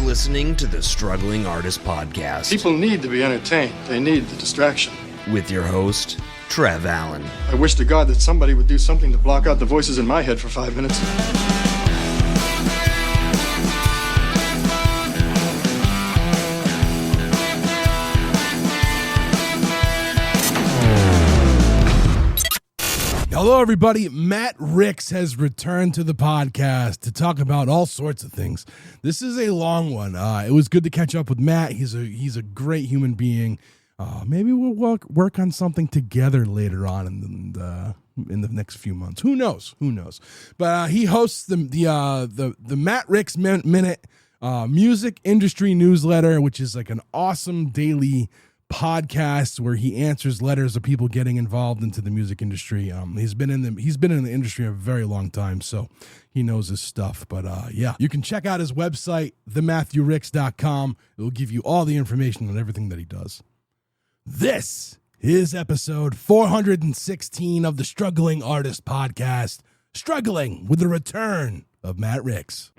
listening to the Struggling Artist Podcast. People need to be entertained. They need the distraction. With your host, Trev Allen. I wish to God that somebody would do something to block out the voices in my head for 5 minutes. Hello, everybody. Mattrix has returned to the podcast to talk about all sorts of things. This is a long one. It was good to catch up with Matt. He's a great human being. Maybe we'll work on something together later on in the next few months. Who knows? But he hosts the Mattrix Minute music industry newsletter, which is like an awesome daily podcast where he answers letters of people getting involved into the music industry. He's been in the industry a very long time, so he knows his stuff. But yeah, you can check out his website, thematthewricks.com. It will give you all the information on everything that he does. This is episode 416 of the Struggling Artist Podcast, struggling with the return of Mattrix.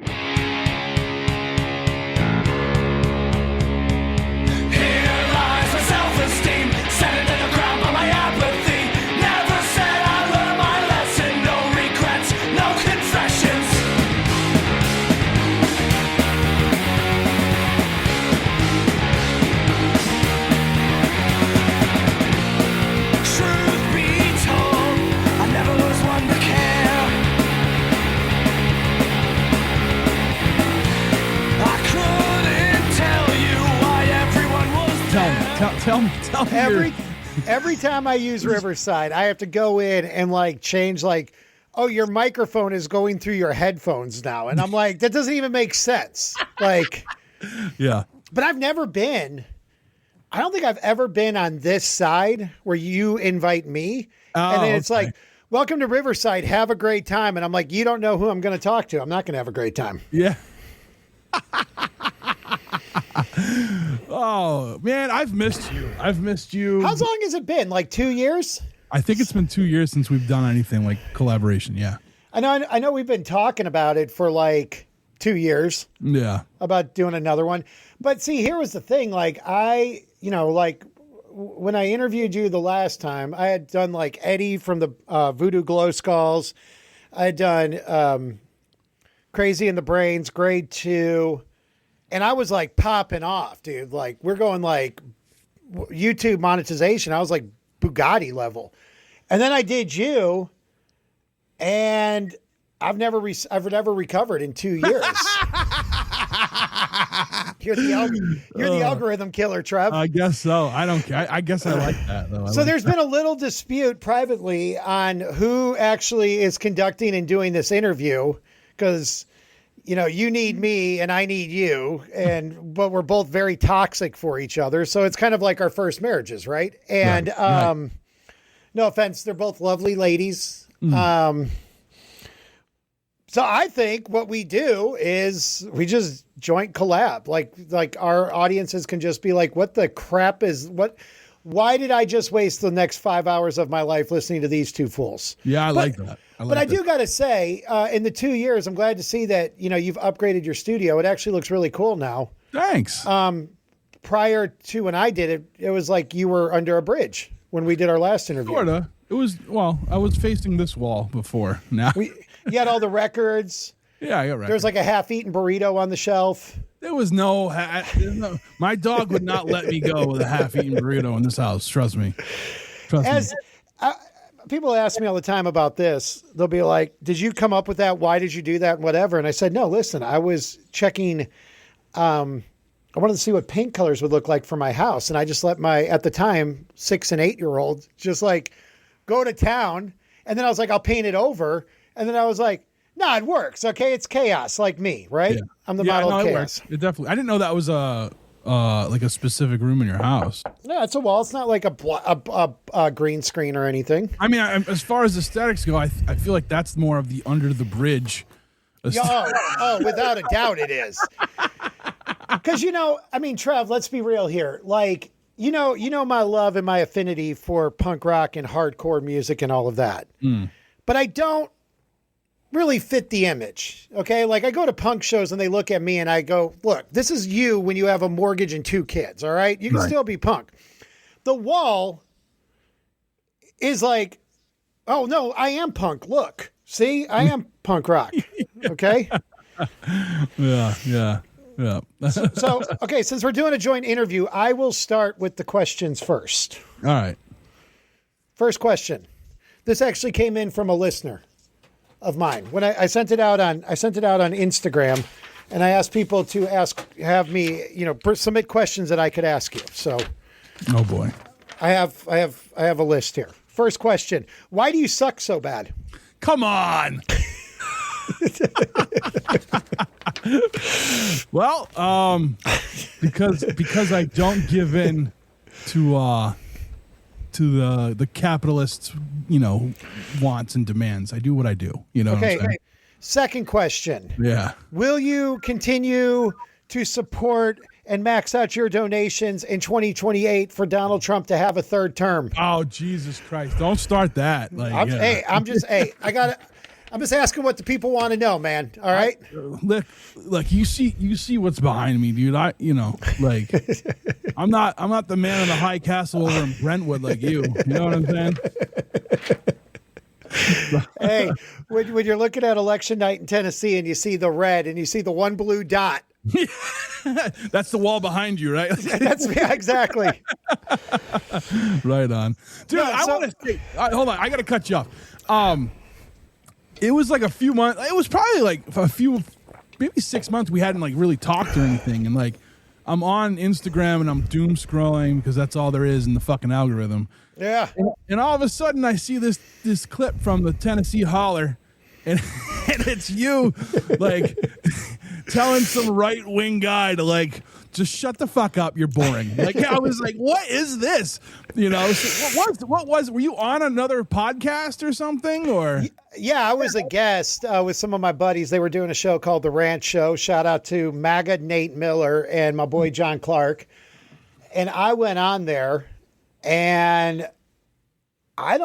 Tell me. Every time I use Riverside, I have to go in and change oh, your microphone is going through your headphones now. And I'm like, that doesn't even make sense. Yeah. But I don't think I've ever been on this side where you invite me. And then it's like, welcome to Riverside. Have a great time. And I'm like, you don't know who I'm going to talk to. I'm not going to have a great time. Yeah. Oh, man, I've missed you. How long has it been? 2 years? I think it's been 2 years since we've done anything like collaboration. Yeah. I know we've been talking about it for 2 years. Yeah. About doing another one. But see, here was the thing. When I interviewed you the last time, I had done Eddie from the Voodoo Glow Skulls. I had done Crazy in the Brains, grade 2. And I was popping off, dude. We're going YouTube monetization. I was Bugatti level. And then I did you, and I've never recovered in 2 years. You're the algorithm killer, Trev. I guess so. I don't care. I guess I like that, though. There's been a little dispute privately on who actually is conducting and doing this interview, because you need me and I need you, but we're both very toxic for each other. So it's kind of like our first marriages, right? And right. No offense, they're both lovely ladies. So I think what we do is we just joint collab. Like our audiences can just be like, what the crap is what? Why did I just waste the next 5 hours of my life listening to these two fools? Yeah, I like that. But I do got to say, in the 2 years, I'm glad to see that, you've upgraded your studio. It actually looks really cool now. Thanks. Prior to when I did it, it was like you were under a bridge when we did our last interview. Sorta. It was, I was facing this wall before. Now you had all the records. Yeah, I got records. There was a half-eaten burrito on the shelf. There was no, my dog would not let me go with a half-eaten burrito in this house. Trust me. People ask me all the time about this. They'll be like, did you come up with that? Why did you do that? Whatever. And I said, no, listen, I was checking. I wanted to see what paint colors would look like for my house. And I just let my, at the time, 6 and 8-year-old just go to town. And then I was like, I'll paint it over. And then I was like, no, it works. Okay. It's chaos like me, right? Yeah. I'm the model of chaos. It definitely, I didn't know that was a specific room in your house. No, it's a wall. It's not like a green screen or anything. I mean, as far as aesthetics go, I feel like that's more of the under the bridge. Oh, without a doubt it is. Because, Trev, let's be real here. You know my love and my affinity for punk rock and hardcore music and all of that. But I don't really fit the image. Okay. Like I go to punk shows and they look at me and I go, look, this is you when you have a mortgage and 2 kids. All right. You can still be punk. The Wall is like, oh no, I am punk. Look, see, I am punk rock. Okay. Yeah. So, okay. Since we're doing a joint interview, I will start with the questions first. All right. First question. This actually came in from a listener of mine. When I sent it out on Instagram, and I asked people to have me, submit questions that I could ask you. So, oh boy, I have a list here. First question: why do you suck so bad? Come on. Well, because I don't give in to the capitalists, wants and demands. I do what I do. You know. Okay. What I'm saying? Second question. Yeah. Will you continue to support and max out your donations in 2028 for Donald Trump to have a 3rd term? Oh, Jesus Christ! Don't start that. Like, I'm just asking what the people want to know, man. All right. Look, you see what's behind me, dude. I'm not the man in the high castle over in Brentwood like you. You know what I'm saying? Hey, when you're looking at election night in Tennessee and you see the red and you see the one blue dot. That's the wall behind you, right? Exactly. Right on. Dude, I want to say, hold on. I got to cut you off. It was like a few months. It was probably like maybe 6 months we hadn't like really talked or anything. And like, I'm on Instagram and I'm doom scrolling because that's all there is in the fucking algorithm. Yeah. And all of a sudden I see this clip from the Tennessee Holler and it's you like telling some right-wing guy to like, just shut the fuck up. You're boring. Like, I was like, what is this? So what was, were you on another podcast or something or? Yeah, I was a guest with some of my buddies. They were doing a show called The Ranch Show. Shout out to MAGA Nate Miller and my boy John Clark. And I went on there and I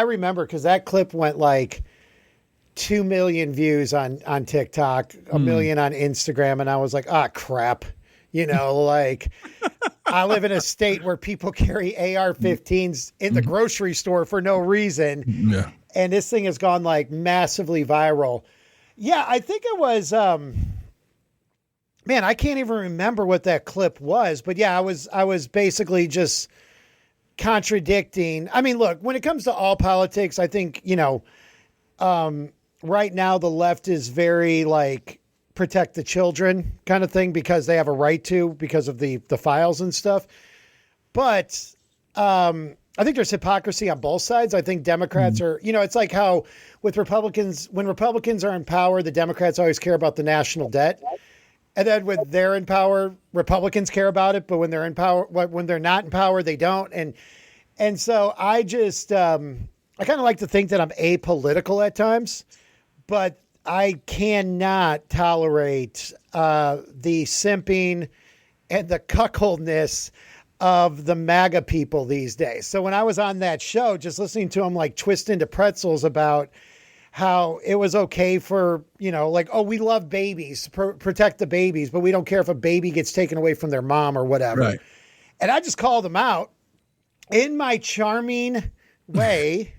remember because that clip went like 2 million views on TikTok, 1 million on Instagram. And I was like, crap. Like I live in a state where people carry AR-15s in the grocery store for no reason. Yeah. And this thing has gone like massively viral. Yeah, I think it was, I can't even remember what that clip was, but yeah, I was basically just contradicting. I mean, look, when it comes to all politics, I think, right now the left is very like protect the children kind of thing because they have a right to, because of the files and stuff. But, I think there's hypocrisy on both sides. I think Democrats are, it's like how with Republicans, when Republicans are in power, the Democrats always care about the national debt. And then when they're in power, Republicans care about it. But when they're in power, when they're not in power, they don't. And so I just, I kind of like to think that I'm apolitical at times, but I cannot tolerate the simping and the cuckoldness of the MAGA people these days. So when I was on that show, just listening to them like twist into pretzels about how it was okay for, like, oh, we love babies, protect the babies, but we don't care if a baby gets taken away from their mom or whatever. Right. And I just called them out in my charming way.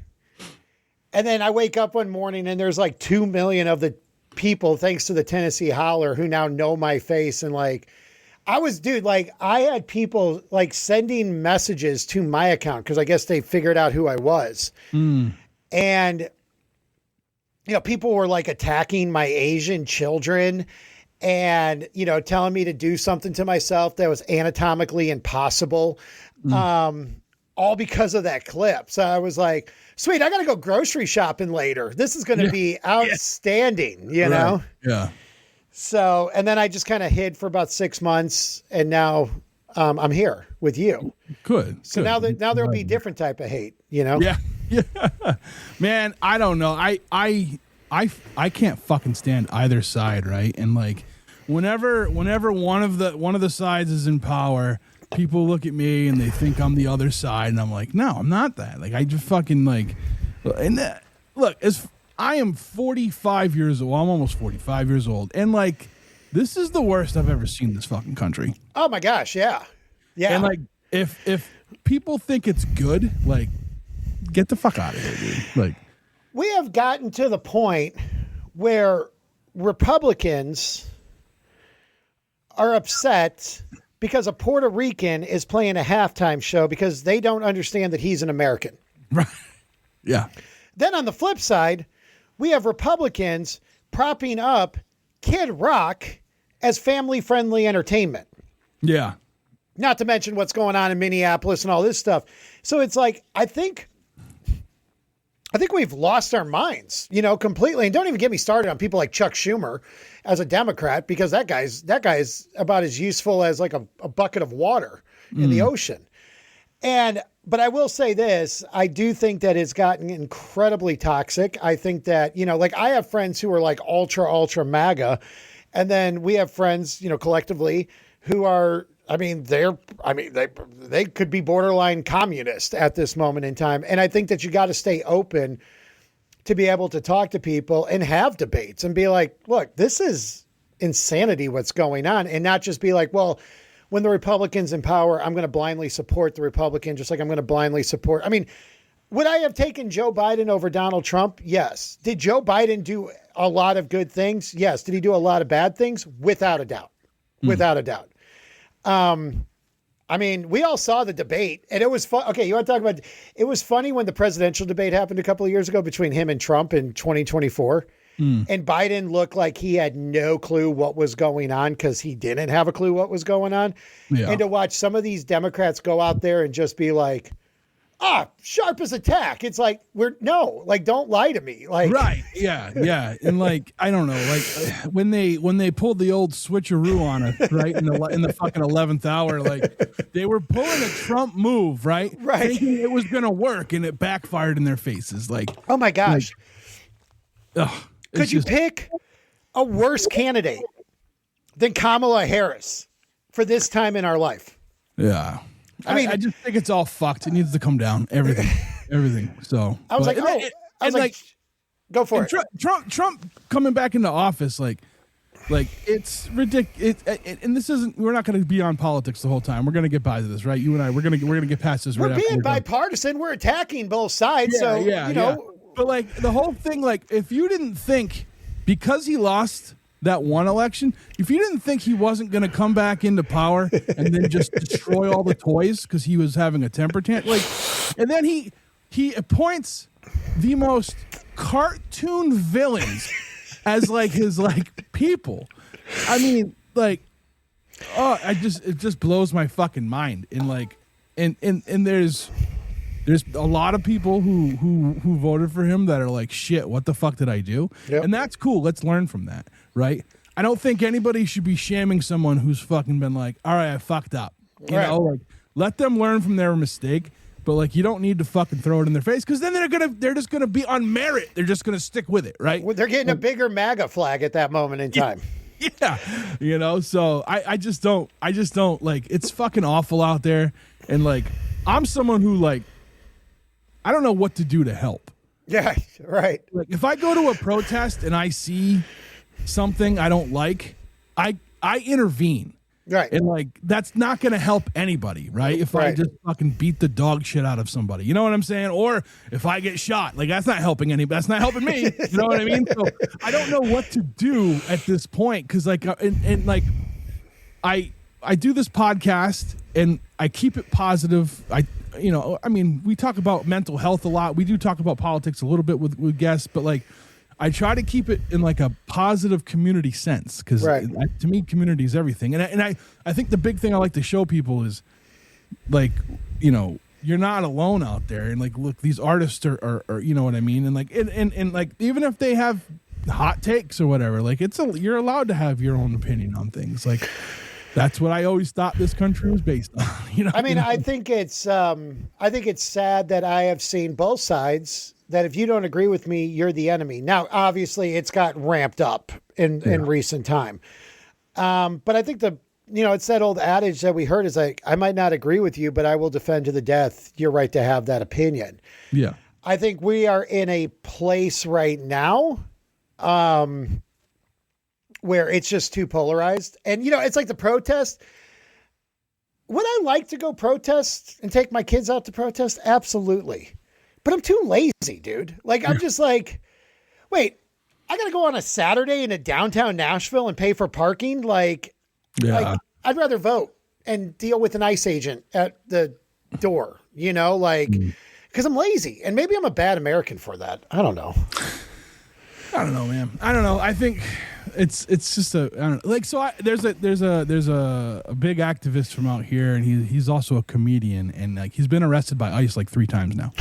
And then I wake up one morning and there's like 2 million of the people, thanks to the Tennessee Holler, who now know my face. And like, I had people like sending messages to my account because I guess they figured out who I was. And, people were like attacking my Asian children and, telling me to do something to myself that was anatomically impossible. All because of that clip. So I was like, sweet, I got to go grocery shopping later. This is going to be outstanding, know? Yeah. So, and then I just kind of hid for about 6 months and now I'm here with you. Good. So good. now there'll be different type of hate, Yeah. Man, I don't know. I can't fucking stand either side. Right. And like, whenever one of the sides is in power, people look at me and they think I'm the other side. And I'm like, no, I'm not that. Like, I just fucking like, and look, I am 45 years old. I'm almost 45 years old. And like, this is the worst I've ever seen this fucking country. Oh my gosh. Yeah. Yeah. And like, if people think it's good, like, get the fuck out of here, dude. Like, we have gotten to the point where Republicans are upset because a Puerto Rican is playing a halftime show because they don't understand that he's an American. right. Yeah. Then on the flip side, we have Republicans propping up Kid Rock as family-friendly entertainment. Yeah. Not to mention what's going on in Minneapolis and all this stuff. So it's like, I think we've lost our minds, completely. And don't even get me started on people like Chuck Schumer as a Democrat, because that guy's about as useful as like a bucket of water in the ocean. But I will say this, I do think that it's gotten incredibly toxic. I think that, like I have friends who are like ultra MAGA. And then we have friends, collectively who are, they could be borderline communist at this moment in time. And I think that you got to stay open to be able to talk to people and have debates and be like, look, this is insanity what's going on. And not just be like, well, when the Republicans in power, I'm going to blindly support the Republican, just like I'm going to blindly support. I mean, would I have taken Joe Biden over Donald Trump? Yes. Did Joe Biden do a lot of good things? Yes. Did he do a lot of bad things? Without a doubt. Without a doubt. We all saw the debate and it was fun. Okay. You want to talk about, it was funny when the presidential debate happened a couple of years ago between him and Trump in 2024. And Biden looked like he had no clue what was going on because he didn't have a clue what was going on. Yeah. And to watch some of these Democrats go out there and just be like, sharp as a tack. It's like, don't lie to me. Like, right. Yeah. Yeah. And like, I don't know, like when they pulled the old switcheroo on us, right. In the fucking 11th hour, like they were pulling a Trump move, right. Right. Thinking it was going to work and it backfired in their faces. Like, oh my gosh. Could you pick a worse candidate than Kamala Harris for this time in our life? Yeah. I just think it's all fucked. It needs to come down. Everything. So I was go for it. Trump coming back into office, like it's ridiculous. And this isn't. We're not going to be on politics the whole time. We're going to get by this, right? You and I. We're going to get past this. We're being bipartisan. We're attacking both sides. Yeah. But like the whole thing, like if you didn't think because he lost that one election, if you didn't think he wasn't going to come back into power and then just destroy all the toys because he was having a temper tantrum, and then he appoints the most cartoon villains as like his like people. I mean, like, it just blows my fucking mind. And like, and there's a lot of people who voted for him that are like, shit, what the fuck did I do? Yep. And that's cool. Let's learn from that, right? I don't think anybody should be shaming someone who's fucking been like, all right, I fucked up. You know, like let them learn from their mistake, but like you don't need to fucking throw it in their face because then they're just gonna be on merit. They're just gonna stick with it, right? Well, they're getting a bigger MAGA flag at that moment in time. Yeah. So I just don't like, it's fucking awful out there. And like, I'm someone who like, I don't know what to do to help. Yeah, right. Like if I go to a protest and I see something I don't like, I intervene. Right. And like that's not going to help anybody, right? If I just fucking beat the dog shit out of somebody. You know what I'm saying? Or if I get shot, like that's not helping anybody. That's not helping me. You know what I mean? So I don't know what to do at this point cuz like and like I do this podcast and I keep it positive. We talk about mental health a lot. We do talk about politics a little bit with guests, but like I try to keep it in like a positive community sense because to me, community is everything. And I think the big thing I like to show people is like, you're not alone out there. And like, look, these artists are you know what I mean? And like, and like, even if they have hot takes or whatever, like you're allowed to have your own opinion on things. Like, that's what I always thought this country was based on. I think it's sad that I have seen both sides, that if you don't agree with me, you're the enemy. Now, obviously it's got ramped up in recent time. But I think it's that old adage that we heard is like, I might not agree with you, but I will defend to the death your right to have that opinion. Yeah. I think we are in a place right now where it's just too polarized. And, it's like the protest. Would I like to go protest and take my kids out to protest? Absolutely. But I'm too lazy, dude. Like, I'm just like, wait, I got to go on a Saturday into downtown Nashville and pay for parking? Like, I'd rather vote and deal with an ICE agent at the door, because I'm lazy. And maybe I'm a bad American for that. I don't know. I don't know, man. I don't know. I think it's just I don't know. Like, so there's a big activist from out here, and he's also a comedian, and like he's been arrested by ICE like 3 times now.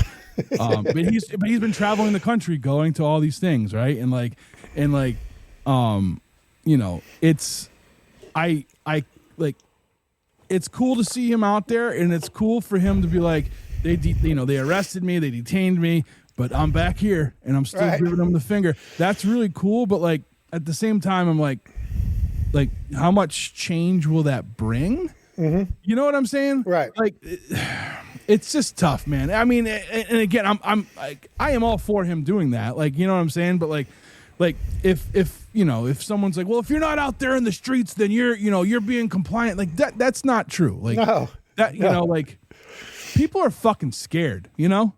But he's been traveling the country, going to all these things, right? And it's it's cool to see him out there, and it's cool for him to be like, they arrested me, they detained me, but I'm back here and I'm still giving them the finger. That's really cool. But like at the same time, I'm like how much change will that bring? Mm-hmm. You know what I'm saying? Right. Like it's just tough, man. I mean, and again, I am all for him doing that. Like, you know what I'm saying? But like if someone's like, well, if you're not out there in the streets, then you're being compliant. Like that's not true. Like like people are fucking scared, Yeah.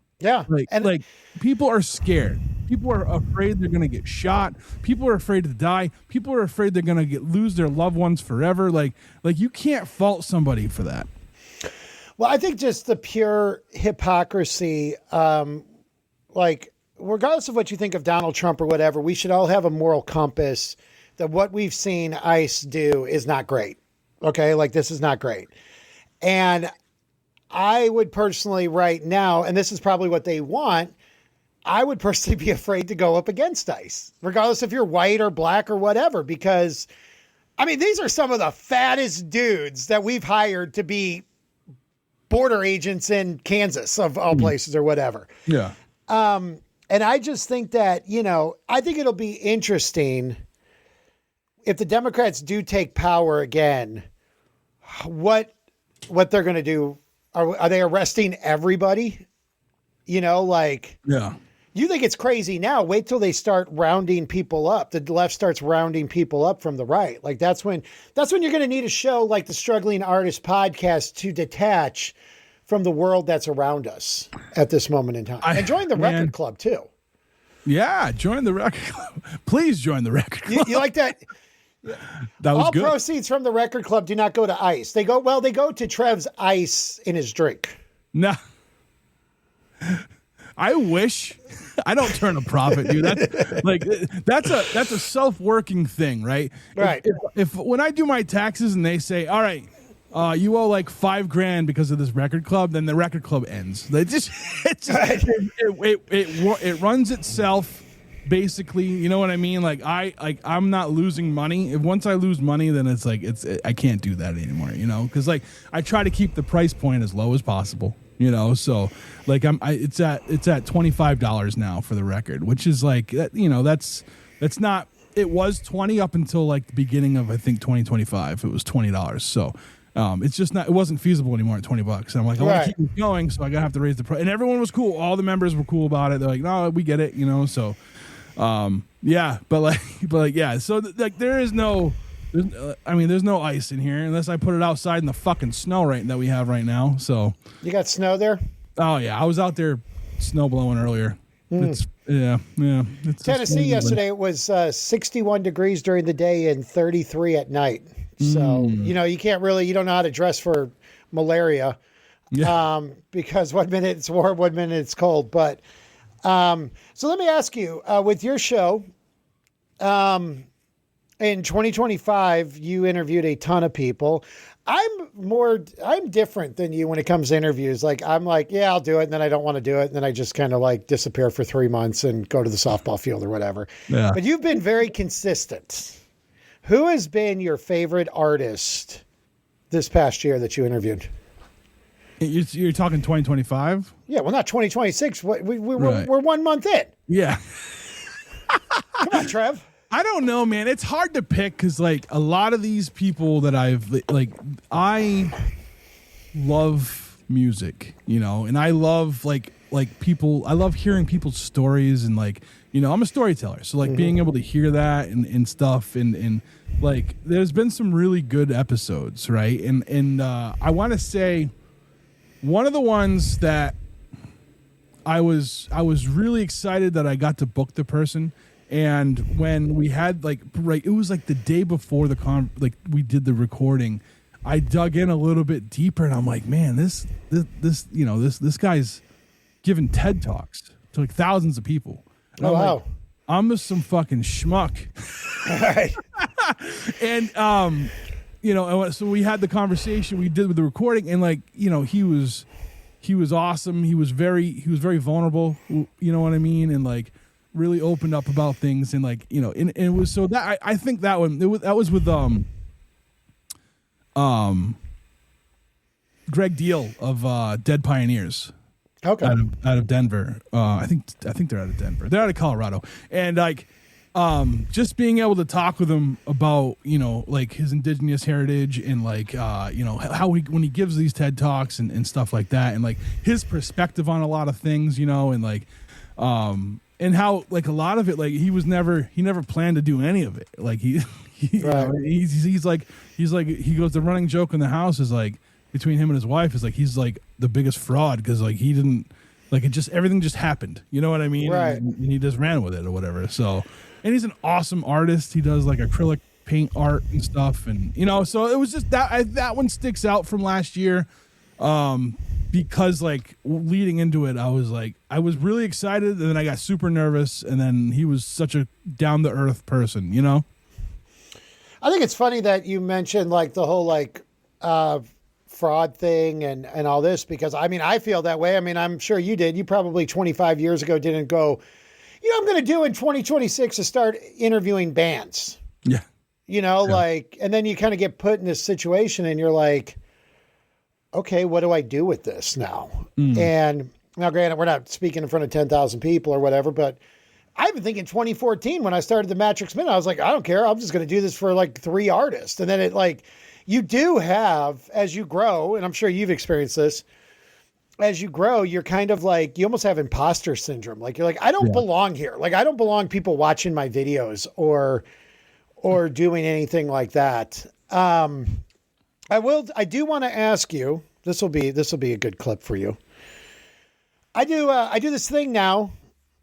Like people are scared. People are afraid they're going to get shot. People are afraid to die. People are afraid they're going to lose their loved ones forever. Like you can't fault somebody for that. Well, I think just the pure hypocrisy, regardless of what you think of Donald Trump or whatever, we should all have a moral compass that what we've seen ICE do is not great. Okay. Like this is not great. And I would personally right now, and this is probably what they want, I would personally be afraid to go up against ICE, regardless if you're white or black or whatever, because I mean, these are some of the fattest dudes that we've hired to be border agents in Kansas of all places or whatever. Yeah. And I just think that, I think it'll be interesting if the Democrats do take power again, what they're going to do. Are they arresting everybody? Yeah. You think it's crazy now. Wait till they start rounding people up. The left starts rounding people up from the right. Like that's when you're going to need a show like the Struggling Artist Podcast to detach from the world that's around us at this moment in time. And join the record club too. Yeah, join the record club. Please join the record club. You like that? That was all good. Proceeds from the record club do not go to ICE. They go to Trev's ice in his drink. No. I wish. I don't turn a profit, dude. That's a self-working thing, right? Right. If when I do my taxes and they say, all right, you owe like $5,000 because of this record club, then the record club ends. It runs itself. Basically, you know what I mean? Like I'm not losing money. If once I lose money, then it's like I can't do that anymore, because like I try to keep the price point as low as possible, so like it's at $25 now for the record, which is like that's not, it was 20 up until like the beginning of I think 2025 it was $20, so it's just not, it wasn't feasible anymore at $20. And I'm like, I want to keep it going, so I gotta have to raise the price. And everyone was cool, all the members were cool about it. They're like, no, we get it, so yeah, but yeah, so there's no ice in here unless I put it outside in the fucking snow that we have right now. So you got snow there? Oh yeah, I was out there snow blowing earlier. It's It's Tennessee yesterday. It was 61 degrees during the day and 33 at night. So you can't really, you don't know how to dress for malaria. Yeah. Because 1 minute it's warm, 1 minute it's cold. But so let me ask you, with your show, in 2025, you interviewed a ton of people. I'm different than you when it comes to interviews. I'm like, yeah, I'll do it. And then I don't want to do it. And then I just kind of disappear for 3 months and go to the softball field or whatever. Yeah. But you've been very consistent. Who has been your favorite artist this past year that you interviewed? You're talking 2025? Yeah, well, not 2026. We're 1 month in. Yeah. Come on, Trev. I don't know, man. It's hard to pick because, a lot of these people that I love music, and I love, like people. I love hearing people's stories, and like, you know, I'm a storyteller, so like being able to hear that and stuff, and like there's been some really good episodes, right? And I want to say one of the ones that I was really excited that I got to book the person. And when we had it was like the day before we did the recording, I dug in a little bit deeper, and I'm like, man, this guy's giving TED Talks to like thousands of people. And Oh, I'm wow. like, I'm just some fucking schmuck. Right. And so we had the conversation we did with the recording, and like, you know, he was awesome. He was very vulnerable. You know what I mean? And like really opened up about things, and like, you know, and it was so that I think that one that was with Greg Deal of Dead Pioneers. Okay. Out of Denver. I think they're out of Denver. They're out of Colorado. And like just being able to talk with him about, you know, like his indigenous heritage, and like you know, how when he gives these TED Talks and stuff like that, and like his perspective on a lot of things, you know, and like and how like a lot of it, like he never planned to do any of it. Like he you know, he's like he goes, the running joke in the house is like, between him and his wife, is like he's like the biggest fraud, because like he didn't, like, it just, everything just happened, you know what I mean? Right. And he just ran with it or whatever. So, and he's an awesome artist. He does like acrylic paint art and stuff, and you know, so it was just that one sticks out from last year, because like leading into it, I was really excited, and then I got super nervous, and then he was such a down to earth person, you know. I think it's funny that you mentioned like the whole like fraud thing and all this, because I mean, I feel that way. I mean, I'm sure you did. You probably 25 years ago didn't go, you know, I'm going to do in 2026 is start interviewing bands. Yeah. You know, like, and then you kind of get put in this situation and you're like, okay, what do I do with this now? And now granted, we're not speaking in front of 10,000 people or whatever, but I've been thinking 2014 when I started the Mattrix Minute, I was like, I don't care. I'm just going to do this for like 3 artists. And then it like, you do have, as you grow, and I'm sure you've experienced this, as you grow, you're kind of like, you almost have imposter syndrome. Like, you're like, I don't belong here. Like, I don't belong people watching my videos or doing anything like that. I do want to ask you, this will be a good clip for you. I do this thing now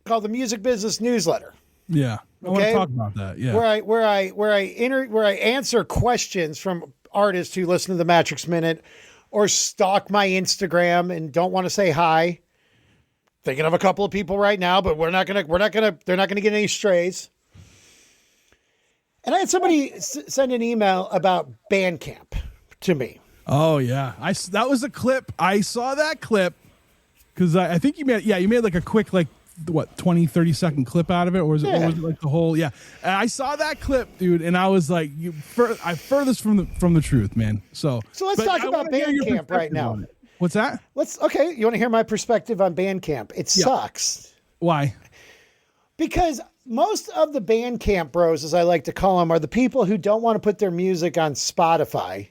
called the Music Business Newsletter. Yeah. I want to talk about that. Yeah. Where I answer questions from artists who listen to the Mattrix Minute or stalk my Instagram and don't want to say hi. Thinking of a couple of people right now, but they're not going to get any strays. And I had somebody send an email about Bandcamp to me. Oh yeah. That was a clip. I saw that clip because I think you made like a quick, like, what, 20-30 second clip out of it, or was it like the whole? Yeah, and I saw that clip, dude, and I was like, I furthest from the truth, man. So let's talk about Bandcamp right now. What's that? You want to hear my perspective on Bandcamp? It sucks. Why? Because most of the Bandcamp bros, as I like to call them, are the people who don't want to put their music on Spotify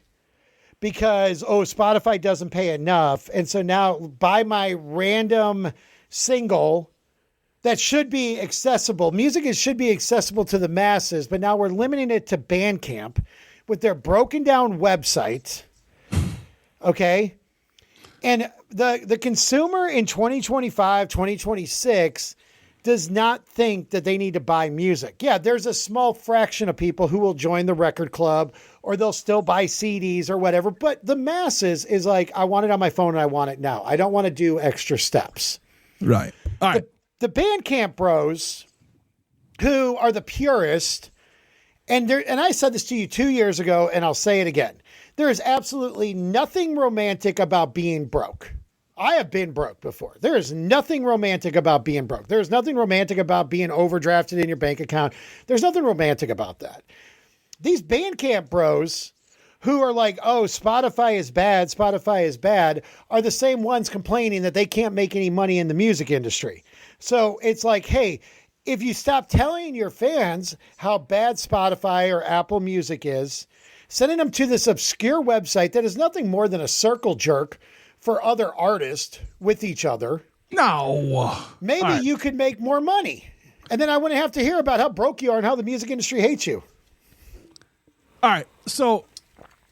because Spotify doesn't pay enough, and so now buy my random single. That should be accessible. Music should be accessible to the masses, but now we're limiting it to Bandcamp with their broken down website. Okay. And the consumer in 2025, 2026 does not think that they need to buy music. Yeah, there's a small fraction of people who will join the record club or they'll still buy CDs or whatever. But the masses is like, I want it on my phone and I want it now. I don't want to do extra steps. Right. All right. The Bandcamp bros, who are the purist, and I said this to you 2 years ago, and I'll say it again. There is absolutely nothing romantic about being broke. I have been broke before. There is nothing romantic about being broke. There is nothing romantic about being overdrafted in your bank account. There's nothing romantic about that. These Bandcamp bros who are like, oh, Spotify is bad, are the same ones complaining that they can't make any money in the music industry. So it's like, hey, if you stop telling your fans how bad Spotify or Apple Music is, sending them to this obscure website that is nothing more than a circle jerk for other artists with each other, No. Maybe All right. you could make more money. And then I wouldn't have to hear about how broke you are and how the music industry hates you. All right. So,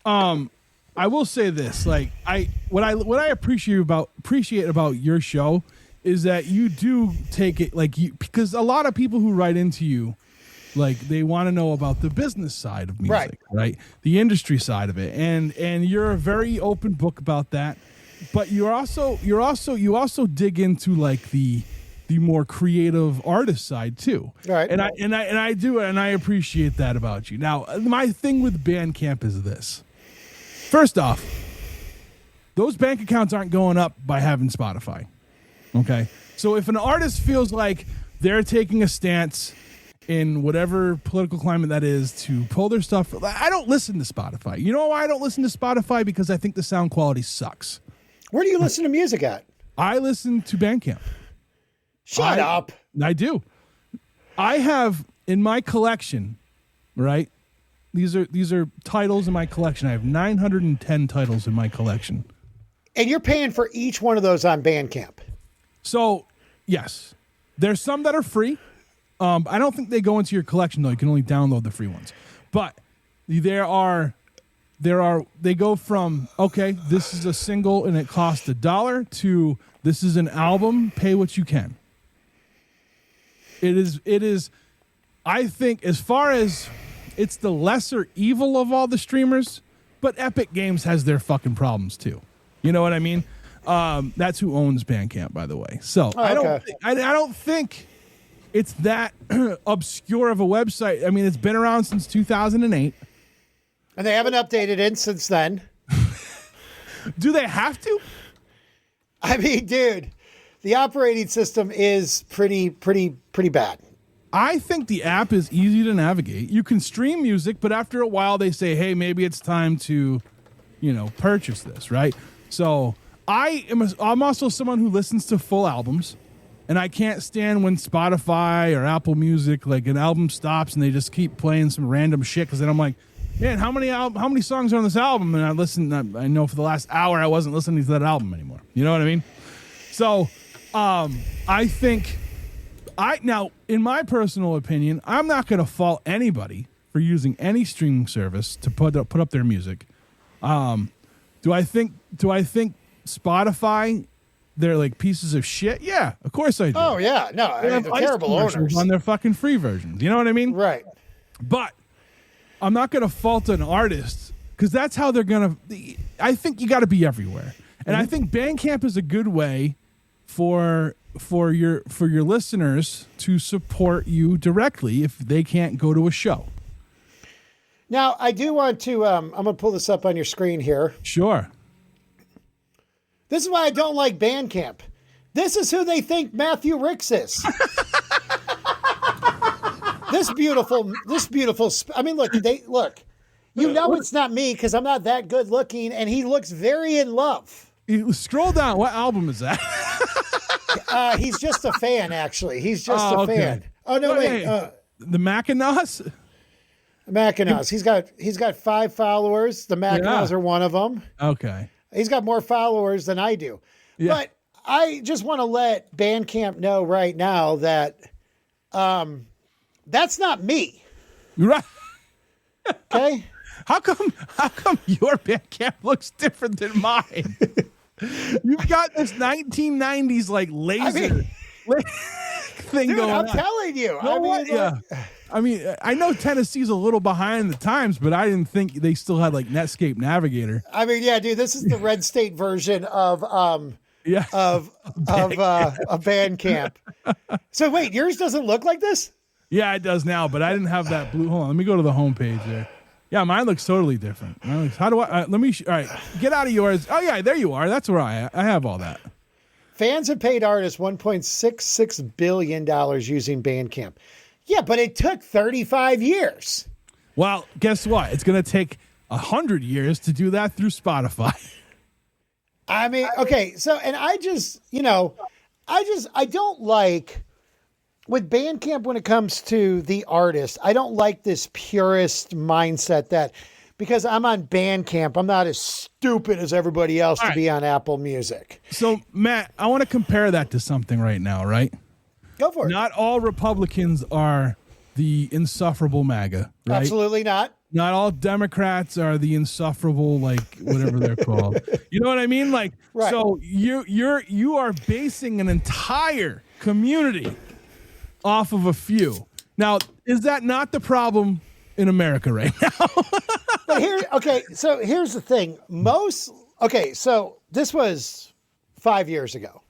I will say this, like what I appreciate about your show is that you do take it because a lot of people who write into you, like they want to know about the business side of music, right? The industry side of it. And you're a very open book about that. But you also dig into like the more creative artist side too. Right. And I do, and I appreciate that about you. Now, my thing with Bandcamp is this. First off, those bank accounts aren't going up by having Spotify. Okay? So if an artist feels like they're taking a stance in whatever political climate that is to pull their stuff, I don't listen to Spotify. You know why I don't listen to Spotify? Because I think the sound quality sucks. Where do you listen to music at? I listen to Bandcamp. Shut up. I do. I have in my collection, right? These are titles in my collection. I have 910 titles in my collection. And you're paying for each one of those on Bandcamp. So, yes. There's some that are free. I don't think they go into your collection though. You can only download the free ones. But they go from, okay, this is a single and it costs $1 to this is an album, pay what you can. It is, I think, as far as it's the lesser evil of all the streamers, but Epic Games has their fucking problems too. You know what I mean? That's who owns Bandcamp, by the way. So I don't think it's that obscure of a website. I mean, it's been around since 2008. And they haven't updated it since then. Do they have to? I mean, dude, the operating system is pretty bad. I think the app is easy to navigate. You can stream music, but after a while they say, hey, maybe it's time to, purchase this, right? So I'm also someone who listens to full albums, and I can't stand when Spotify or Apple Music, like an album stops and they just keep playing some random shit, because then I'm like, man, how many songs are on this album? And I know for the last hour I wasn't listening to that album anymore. You know what I mean? So I think now, in my personal opinion, I'm not going to fault anybody for using any streaming service to put up their music. Do I think Spotify, they're like pieces of shit? Yeah, of course I do. Oh yeah, no, they're terrible owners on their fucking free versions. You know what I mean? Right. But I'm not going to fault an artist, because that's how they're going to. I think you got to be everywhere, and I think Bandcamp is a good way for your listeners to support you directly if they can't go to a show. Now, I do want to, I'm going to pull this up on your screen here. Sure. This is why I don't like Bandcamp. This is who they think Matthew Ricks is. This beautiful, I mean, look, it's not me because I'm not that good looking, and he looks very in love. Scroll down. What album is that? He's just a fan, actually. He's just a fan. Oh, no, wait. The Mackinaws? Mackinaws. He's got 5 followers. The Mackinaws are one of them. Okay. He's got more followers than I do. Yeah. But I just want to let Bandcamp know right now that that's not me. Right. Okay? How come your Bandcamp looks different than mine? You've got this 1990s like laser thing dude, going on. I'm telling you. I mean, I know Tennessee's a little behind the times, but I didn't think they still had like Netscape Navigator. I mean, yeah, dude, this is the Red State version of Bandcamp. So wait, yours doesn't look like this? Yeah, it does now, but I didn't have that blue. Hold on, let me go to the homepage there. Yeah, mine looks totally different. How do I? Let me. All right, get out of yours. Oh yeah, there you are. That's where I have all that. Fans have paid artists $1.66 billion using Bandcamp. Yeah, but it took 35 years. Well, guess what? It's going to take 100 years to do that through Spotify. I mean, okay, so, and I don't like, with Bandcamp when it comes to the artist, I don't like this purist mindset that because I'm on Bandcamp. I'm not as stupid as everybody else to be on Apple Music. So, Matt, I want to compare that to something right now, right? Go for it. Not all Republicans are the insufferable MAGA, right? Absolutely not. Not all Democrats are the insufferable, like whatever they're called. You know what I mean? Like, Right. So you are basing an entire community off of a few. Now, is that not the problem in America right now? But so here's the thing. So this was 5 years ago.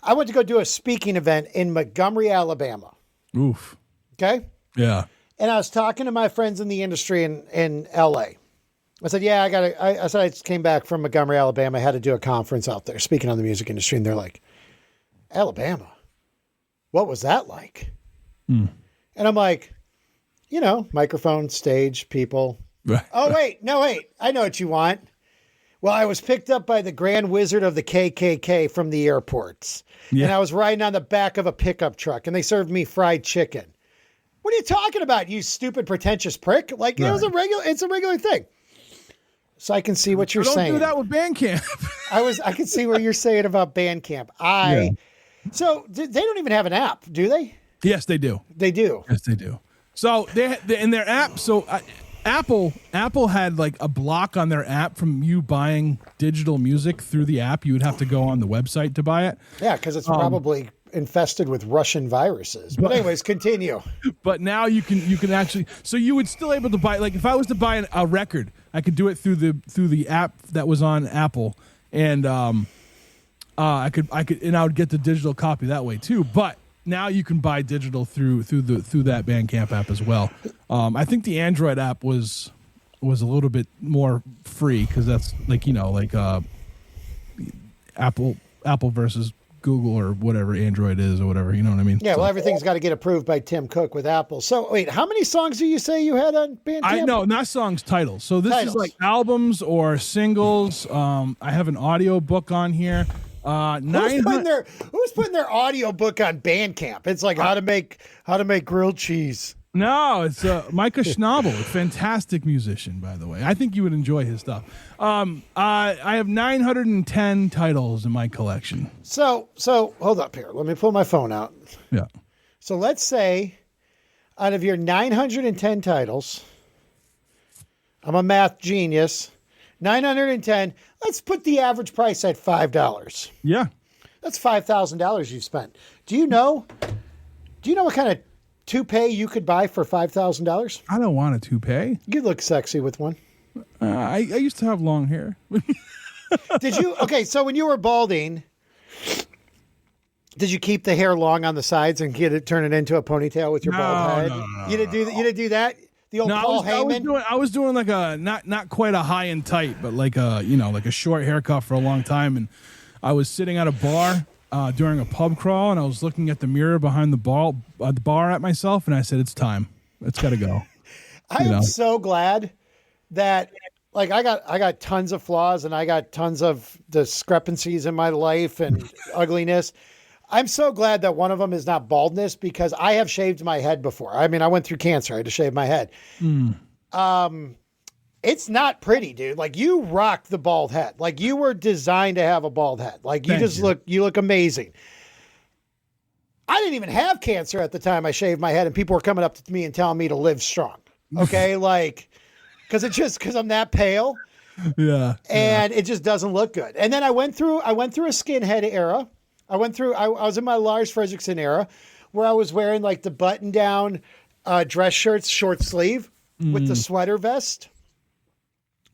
I went to go do a speaking event in Montgomery, Alabama. Oof. Okay. Yeah. And I was talking to my friends in the industry in LA. I said, yeah, I said, I just came back from Montgomery, Alabama. I had to do a conference out there speaking on the music industry. And they're like, Alabama, what was that like? And I'm like, microphone, stage, people. Right. Oh, wait. I know what you want. Well, I was picked up by the Grand Wizard of the KKK from the airports. Yeah. And I was riding on the back of a pickup truck and they served me fried chicken. What are you talking about, you stupid, pretentious prick? Like, Right. It's a regular thing. So I can see what you're saying. Don't do that with Bandcamp. I can see what you're saying about Bandcamp. So they don't even have an app, do they? Yes, they do. They do. Yes, they do. So they in their app. So Apple had like a block on their app from you buying digital music through the app. You would have to go on the website to buy it. Yeah, because it's probably infested with Russian viruses. But anyways, continue. But now you can actually. So you would still able to buy, like if I was to buy a record, I could do it through the app that was on Apple, and I could and I would get the digital copy that way too. But now you can buy digital through that Bandcamp app as well. I think the Android app was a little bit more free because that's Apple versus Google or whatever Android is or whatever, you know what I mean? Yeah, well, everything's got to get approved by Tim Cook with Apple. So wait, how many songs do you say you had on Bandcamp? I know, not songs, titles. So this is like albums or singles. I have an audio book on here. Who's putting their audio book on Bandcamp? It's like how to make grilled cheese. No, it's Micah Schnabel, a fantastic musician, by the way. I think you would enjoy his stuff. I have 910 titles in my collection. So hold up here. Let me pull my phone out. Yeah. So let's say out of your 910 titles, I'm a math genius, 910, let's put the average price at $5. Yeah. That's $5,000 you've spent. Do you know what kind of toupee you could buy for $5,000? I don't want a toupee. You look sexy with one. I used to have long hair. Did you? Okay, so when you were balding, did you keep the hair long on the sides and turn it into a ponytail with your bald head? No, you didn't do that. The old Paul Heyman. I was doing like a not quite a high and tight, but like a short haircut for a long time, and I was sitting at a bar during a pub crawl, and I was looking at the mirror behind the bar at myself, and I said, "It's time. It's got to go." I am so glad that like I got tons of flaws and I got tons of discrepancies in my life and ugliness. I'm so glad that one of them is not baldness because I have shaved my head before. I mean, I went through cancer. I had to shave my head. It's not pretty, dude. Like you rock the bald head. Like you were designed to have a bald head. Like you look amazing. I didn't even have cancer at the time I shaved my head and people were coming up to me and telling me to live strong. Okay. Like, cause I'm that pale. Yeah. And it just doesn't look good. And then I went through a skinhead era. I was in my Lars Fredrickson era where I was wearing like the button down dress shirts, short sleeve with the sweater vest.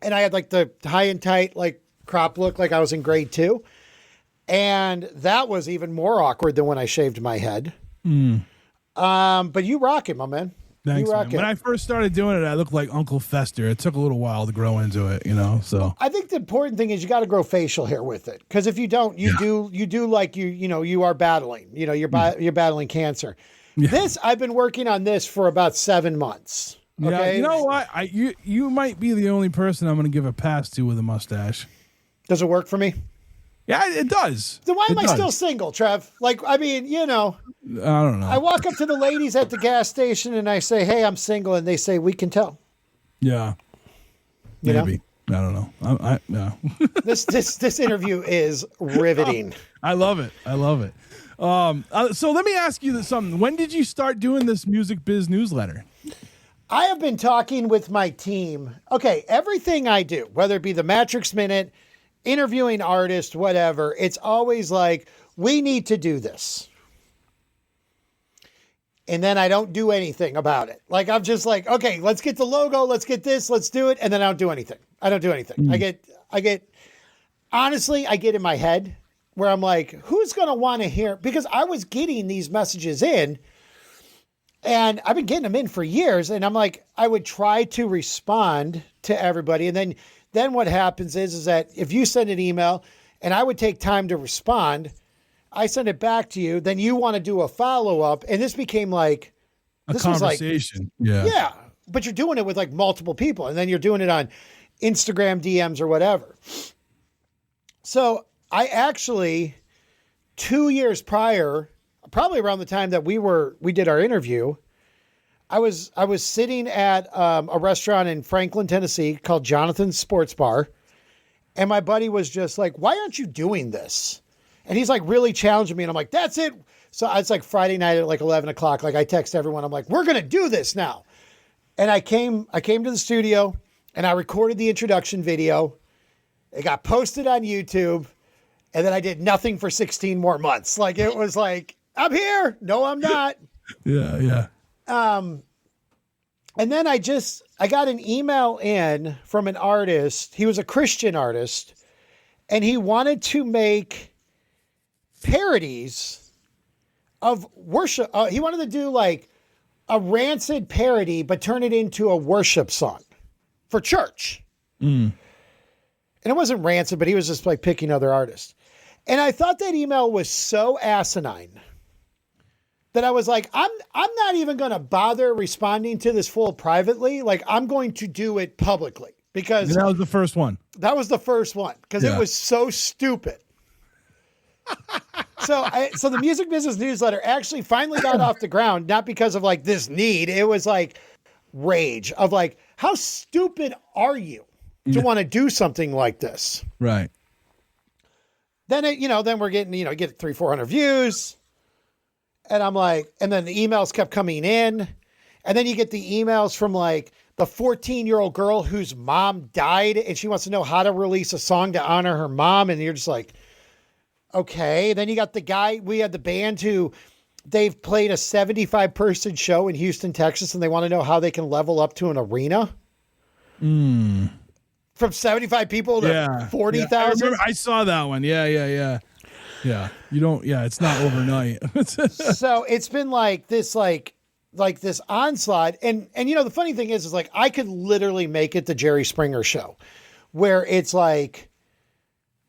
And I had like the high and tight, like crop look like I was in grade 2. And that was even more awkward than when I shaved my head. But you rock it, my man. Thanks, man. When I first started doing it, I looked like Uncle Fester. It took a little while to grow into it, so. I think the important thing is you got to grow facial hair with it. Because if you don't, you do like you are battling. You're battling cancer. Yeah. This, I've been working on this for about 7 months. Okay? Yeah, you know what? You might be the only person I'm going to give a pass to with a mustache. Does it work for me? Yeah, it does. Then why am I still single, Trev? Like, I mean, I don't know. I walk up to the ladies at the gas station and I say, "Hey, I'm single," and they say, "We can tell." Yeah. You Maybe. Know? I don't know. No. This interview is riveting. I love it. So let me ask you something. When did you start doing this Music Biz newsletter? I have been talking with my team. Okay, everything I do, whether it be the Mattrix Minute, interviewing artists, whatever, it's always like, we need to do this. And then I don't do anything about it. Like, I'm just like, okay, let's get the logo, let's get this, let's do it. And then I don't do anything. Honestly, I get in my head where I'm like, who's going to want to hear? Because I was getting these messages in, and I've been getting them in for years. And I'm like, I would try to respond to everybody. And then what happens is that if you send an email and I would take time to respond, I send it back to you, then you want to do a follow-up. And this became like a conversation. Yeah. But you're doing it with like multiple people, and then you're doing it on Instagram DMs or whatever. So I actually, 2 years prior, probably around the time that we did our interview, I was sitting at a restaurant in Franklin, Tennessee called Jonathan's Sports Bar. And my buddy was just like, why aren't you doing this? And he's like really challenging me. And I'm like, that's it. So it's like Friday night at like 11 o'clock. Like I text everyone. I'm like, we're going to do this now. And I came to the studio and I recorded the introduction video. It got posted on YouTube. And then I did nothing for 16 more months. Like it was like, I'm here. No, I'm not. Yeah. And then I got an email in from an artist. He was a Christian artist, and he wanted to make parodies of worship. He wanted to do like a Rancid parody, but turn it into a worship song for church. And it wasn't Rancid, but he was just like picking other artists. And I thought that email was so asinine that I was like, I'm not even going to bother responding to this full privately. Like, I'm going to do it publicly, because that was the first one. That was the first one, because it was so stupid. So the Music Business newsletter actually finally got off the ground, not because of like this need. It was like rage of like, how stupid are you to want to do something like this? Right. Then then we're getting, get 300-400 views. And I'm like, and then the emails kept coming in. And then you get the emails from like the 14-year-old girl whose mom died, and she wants to know how to release a song to honor her mom. And you're just like, okay. Then you got the guy, we had the band who they've played a 75-person show in Houston, Texas, and they want to know how they can level up to an arena. From 75 people to 40,000. I saw that one. Yeah. You don't, it's not overnight. So it's been like this onslaught. And the funny thing is like, I could literally make it the Jerry Springer show, where it's like,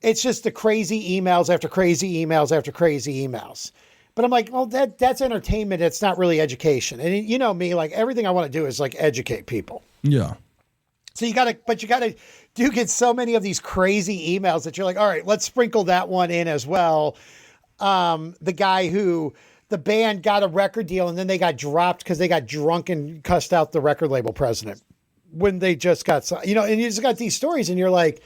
it's just the crazy emails after crazy emails after crazy emails. But I'm like, well, that's entertainment. It's not really education. And you know me, like everything I want to do is like educate people. Yeah. So you gotta get so many of these crazy emails that you're like, all right, let's sprinkle that one in as well. The guy who the band got a record deal and then they got dropped because they got drunk and cussed out the record label president when they just got, and you just got these stories and you're like,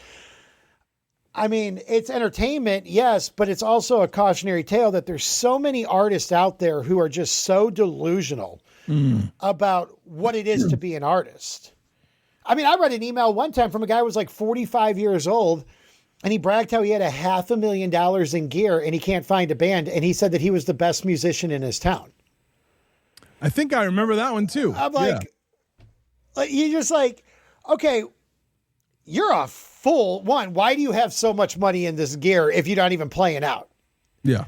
I mean, it's entertainment, yes, but it's also a cautionary tale that there's so many artists out there who are just so delusional about what it is to be an artist. I mean, I read an email one time from a guy who was like 45 years old, and he bragged how he had $500,000 in gear and he can't find a band. And he said that he was the best musician in his town. I think I remember that one too. I'm like, you're just like, okay, you're a fool. One, why do you have so much money in this gear if you're not even playing out? Yeah.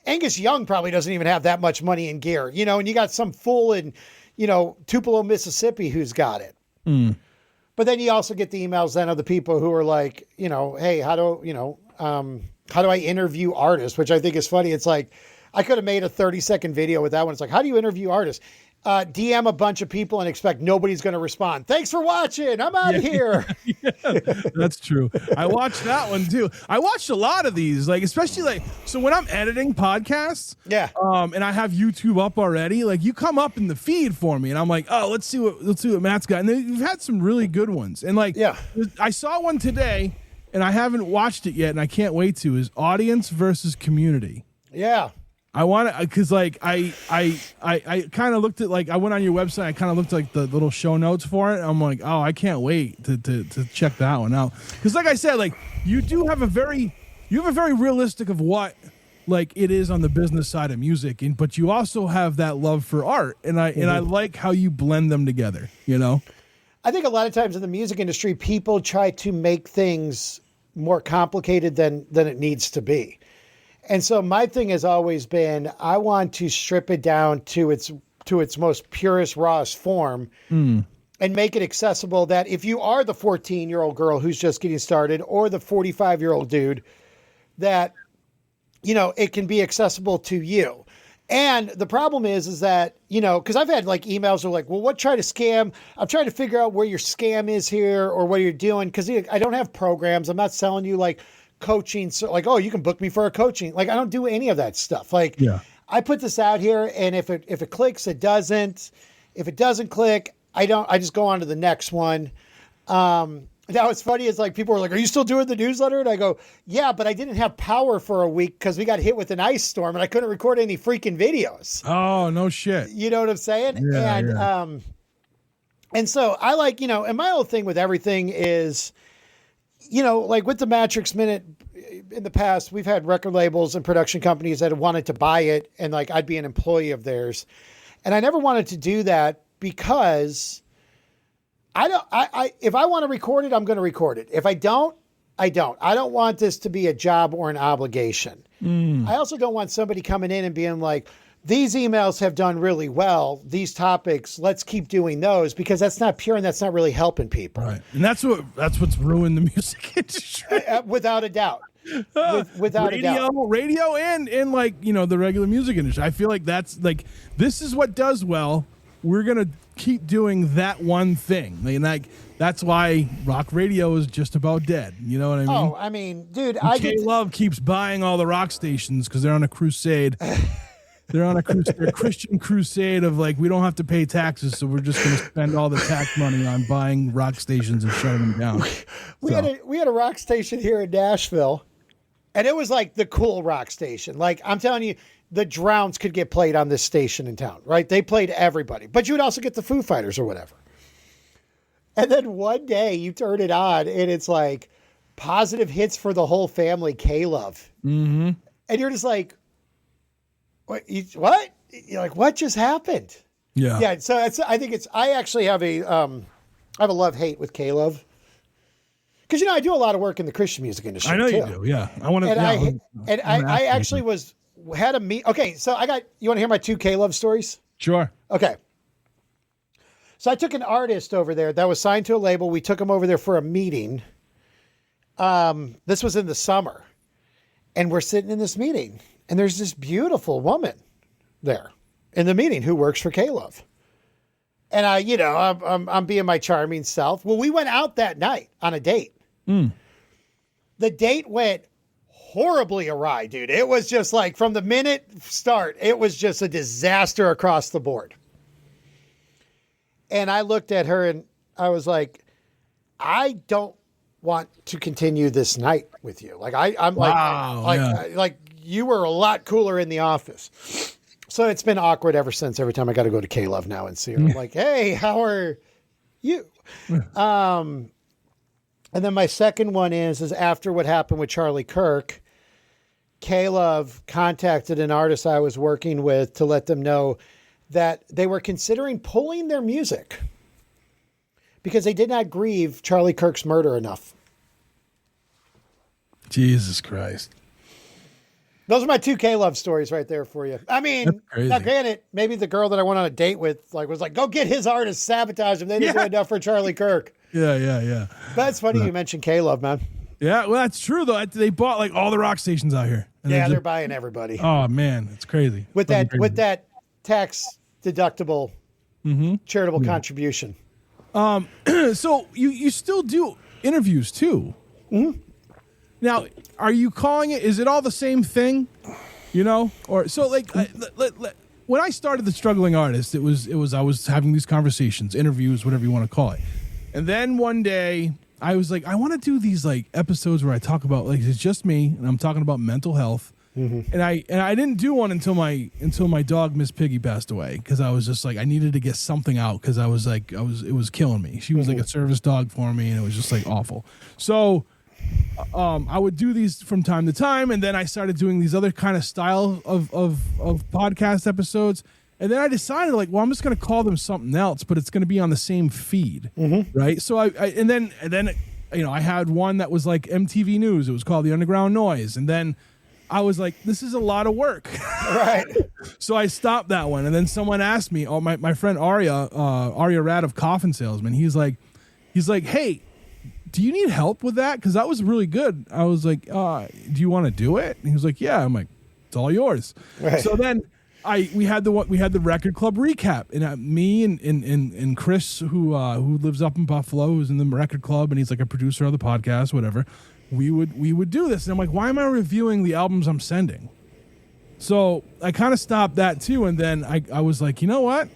Angus Young probably doesn't even have that much money in gear, and you got some fool in, Tupelo, Mississippi who's got it. But then you also get the emails then of the people who are like, hey, how do I interview artists? Which I think is funny. It's like, I could have made a 30-second video with that one. It's like, how do you interview artists? DM a bunch of people and expect nobody's going to respond. Thanks for watching. I'm out of here. Yeah, that's true. I watched that one too. I watched a lot of these, like especially like so when I'm editing podcasts, and I have YouTube up already. Like you come up in the feed for me, and I'm like, oh, let's see what Matt's got. And you've had some really good ones, and like I saw one today, and I haven't watched it yet, and I can't wait to. Is audience versus community. Yeah. I want to, because like I kind of looked at, like I went on your website, I kind of looked at like the little show notes for it. I'm like, oh, I can't wait to check that one out. Because like I said, like you have a very realistic of what like it is on the business side of music, but you also have that love for art, and I like how you blend them together. You know, I think a lot of times in the music industry, people try to make things more complicated than it needs to be. And so my thing has always been, I want to strip it down to its most purest, rawest form and make it accessible that if you are the 14-year-old girl who's just getting started or the 45-year-old dude, that, you know, it can be accessible to you. And the problem is that, you know, because I've had like emails that are like, well, what try to scam? I'm trying to figure out where your scam is here or what you're doing. Because I don't have programs. I'm not selling you like coaching. So like, oh, you can book me for a coaching. Like, I don't do any of that stuff. Like, I put this out here, and if it clicks, it doesn't. If it doesn't click, I just go on to the next one. Now what's funny is like people are like, are you still doing the newsletter? And I go, yeah, but I didn't have power for a week because we got hit with an ice storm and I couldn't record any freaking videos. Oh, no shit. You know what I'm saying? Yeah, and so I like, you know, and my whole thing with everything is, you know, like with the Mattrix Minute in the past, we've had record labels and production companies that have wanted to buy it, and like I'd be an employee of theirs. And I never wanted to do that because if I want to record it, I'm going to record it. If I don't, I don't. I don't want this to be a job or an obligation. I also don't want somebody coming in and being like, these emails have done really well. These topics, let's keep doing those, because that's not pure and that's not really helping people. Right. And that's what's ruined the music industry. Without a doubt. Without a doubt. Radio and like, you know, the regular music industry. I feel like that's like, this is what does well. We're going to keep doing that one thing. Like that's why rock radio is just about dead. You know what I mean? Oh, I mean, dude, Love keeps buying all the rock stations because they're on a crusade. They're on a Christian crusade of like, we don't have to pay taxes, so we're just going to spend all the tax money on buying rock stations and shutting them down. We had a rock station here in Nashville, and it was like the cool rock station. Like, I'm telling you, the Drowns could get played on this station in town, right? They played everybody, but you would also get the Foo Fighters or whatever. And then one day you turn it on, and it's like positive hits for the whole family, K-Love. Mm-hmm. And you're just like, what? You're like, what just happened? Yeah. Yeah. So I actually have I have a love-hate with K-Love. Because, you know, I do a lot of work in the Christian music industry. I know too. you do. Yeah. I actually had a meet. Okay. So you want to hear my 2 K-Love stories? Sure. Okay. So I took an artist over there that was signed to a label. We took him over there for a meeting. This was in the summer, and we're sitting in this meeting. And there's this beautiful woman there in the meeting who works for K-Love. And I'm being my charming self. Well, we went out that night on a date. The date went horribly awry, dude. It was just like from the minute start, it was just a disaster across the board. And I looked at her and I was like, I don't want to continue this night with you. Like I'm like you were a lot cooler in the office. So it's been awkward ever since. Every time I got to go to K-Love now and see her. I'm like, hey, how are you? And then my second one is after what happened with Charlie Kirk, K-Love contacted an artist I was working with to let them know that they were considering pulling their music because they did not grieve Charlie Kirk's murder enough. Jesus Christ. Those are my 2 K-Love stories right there for you. I mean, now granted, maybe the girl that I went on a date with was like, go get his artist, sabotage him. They didn't do enough for Charlie Kirk. Yeah. That's funny you mentioned K-Love, man. Yeah, well, that's true, though. They bought like all the rock stations out here. And they're buying everybody. Oh, man, it's crazy. With that tax deductible charitable contribution. So you still do interviews too. Now, are you calling it? Is it all the same thing? Or so like when I started the Struggling Artist, it was I was having these conversations, interviews, whatever you want to call it, and then one day I was like, I want to do these like episodes where I talk about like it's just me and I'm talking about mental health. And I didn't do one until my dog Miss Piggy passed away, because I was just like I needed to get something out, because I was like it was killing me. She was like a service dog for me, and it was just like awful. So I would do these from time to time, and then I started doing these other kind of style of podcast episodes, and then I decided like, well, I'm just going to call them something else, but it's going to be on the same feed, right? So I then I had one that was like MTV News. It was called The Underground Noise, and then I was like, this is a lot of work. Right. So I stopped that one. And then someone asked me, my friend Arya Rad of Coffin Salesman, he's like, hey, do you need help with that? Because that was really good. I was like, do you want to do it? And he was like, yeah. I'm like, it's all yours. Right. So then we had the Record Club recap, and me and Chris, who lives up in Buffalo, who's in the Record Club, and he's like a producer of the podcast, whatever. We would do this, and I'm like, why am I reviewing the albums I'm sending? So I kind of stopped that too, and then I was like, you know what?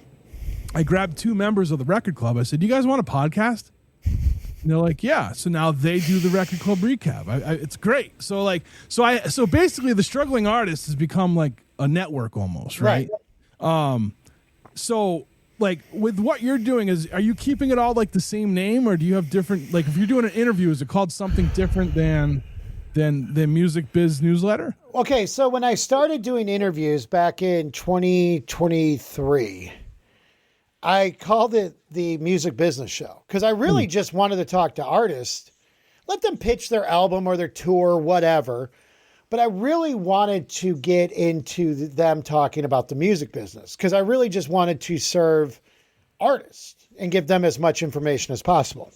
I grabbed 2 members of the Record Club. I said, do you guys want a podcast? And they're like, yeah. So now they do the Record Club recap. It's great. So basically, the Struggling Artist has become like a network almost, right? So like with what you're doing, are you keeping it all like the same name, or do you have different, like if you're doing an interview, is it called something different than Music Biz Newsletter? Okay, so when I started doing interviews back in 2023, I called it the Music Business Show, because I really just wanted to talk to artists, let them pitch their album or their tour, whatever. But I really wanted to get into them talking about the music business, because I really just wanted to serve artists and give them as much information as possible.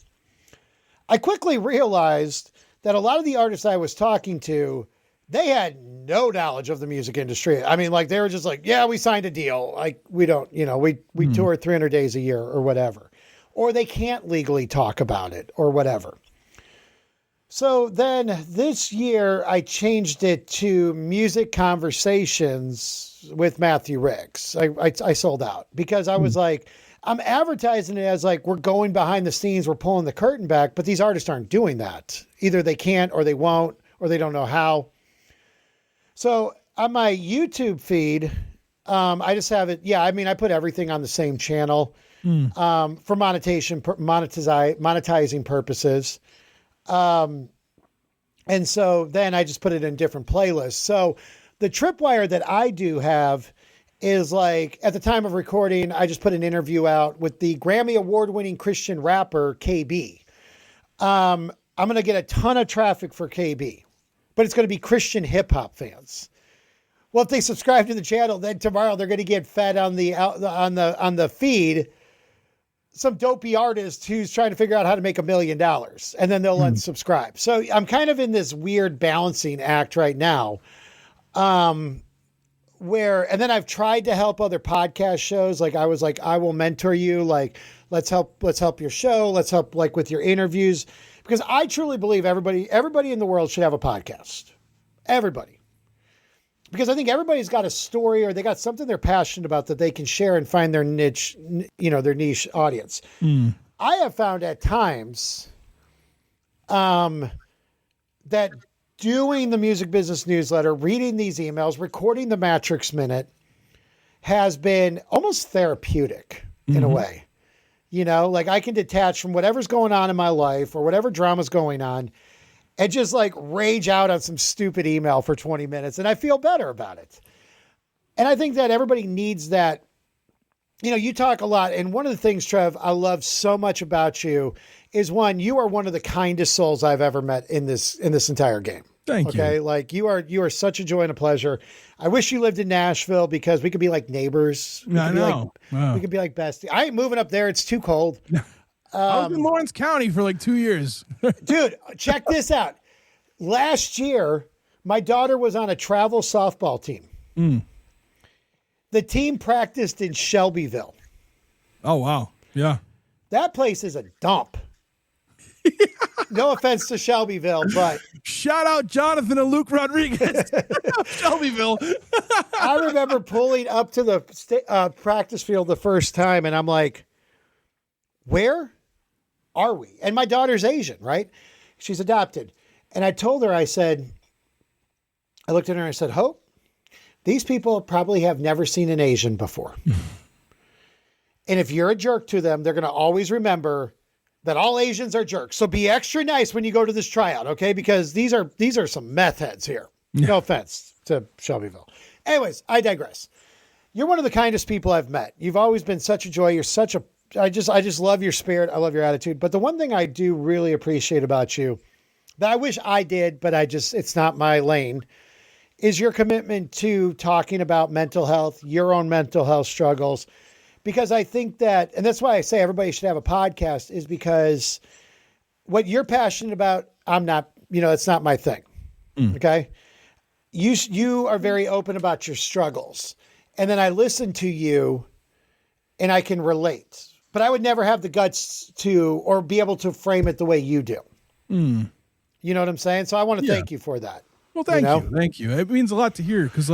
I quickly realized that a lot of the artists I was talking to, they had no knowledge of the music industry. I mean, like they were just like, yeah, we signed a deal. Like we don't, we tour 300 days a year or whatever, or they can't legally talk about it or whatever. So then this year I changed it to Music Conversations with Matthew Ricks. I sold out, because I was like, I'm advertising it as like, we're going behind the scenes, we're pulling the curtain back, but these artists aren't doing that. Either they can't, or they won't, or they don't know how. So on my YouTube feed, I just have it. Yeah. I mean, I put everything on the same channel, for monetizing purposes. And so then I just put it in different playlists. So the tripwire that I do have is like, at the time of recording, I just put an interview out with the Grammy award-winning Christian rapper KB. I'm going to get a ton of traffic for KB, but it's going to be Christian hip hop fans. Well, if they subscribe to the channel, then tomorrow they're going to get fed on the feed some dopey artist who's trying to figure out how to make $1 million, and then they'll unsubscribe. So I'm kind of in this weird balancing act right now, and then I've tried to help other podcast shows. Like I was like, I will mentor you. Like, let's help your show. Let's help like with your interviews, because I truly believe everybody in the world should have a podcast. Everybody. Because I think everybody's got a story, or they got something they're passionate about that they can share and find their niche, their niche audience. I have found at times that doing the Music Business Newsletter, reading these emails, recording the Mattrix Minute has been almost therapeutic in a way. Like I can detach from whatever's going on in my life or whatever drama's going on, and just like rage out on some stupid email for 20 minutes. And I feel better about it. And I think that everybody needs that. You talk a lot. And one of the things, Trev, I love so much about you is, one, you are one of the kindest souls I've ever met in this entire game. Thank you. Okay. Like you are such a joy and a pleasure. I wish you lived in Nashville, because we could be like neighbors. We could be like besties. I ain't moving up there. It's too cold. I was in Lawrence County for like 2 years. Dude, check this out. Last year, my daughter was on a travel softball team. The team practiced in Shelbyville. Oh, wow. Yeah. That place is a dump. No offense to Shelbyville, but Shout out Jonathan and Luke Rodriguez. Shelbyville. I remember pulling up to the practice field the first time, and I'm like, where are we? And my daughter's Asian, right? She's adopted. And I told her, I looked at her and I said, Hope, these people probably have never seen an Asian before. And if you're a jerk to them, they're going to always remember that all Asians are jerks. So be extra nice when you go to this tryout, okay? Because these are some meth heads here. No offense to Shelbyville. Anyways, I digress. You're one of the kindest people I've met. You've always been such a joy. You're such a, I just love your spirit. I love your attitude. But the one thing I do really appreciate about you that I wish I did, but it's not my lane, is your commitment to talking about mental health, your own mental health struggles. Because I think that, and that's why I say everybody should have a podcast, is because what you're passionate about, I'm not, it's not my thing. Okay. You are very open about your struggles. And then I listen to you and I can relate, but I would never have the guts to, or be able to frame it the way you do. You know what I'm saying? So I want to thank you for that. Well, thank you. Thank you. It means a lot to hear. Cause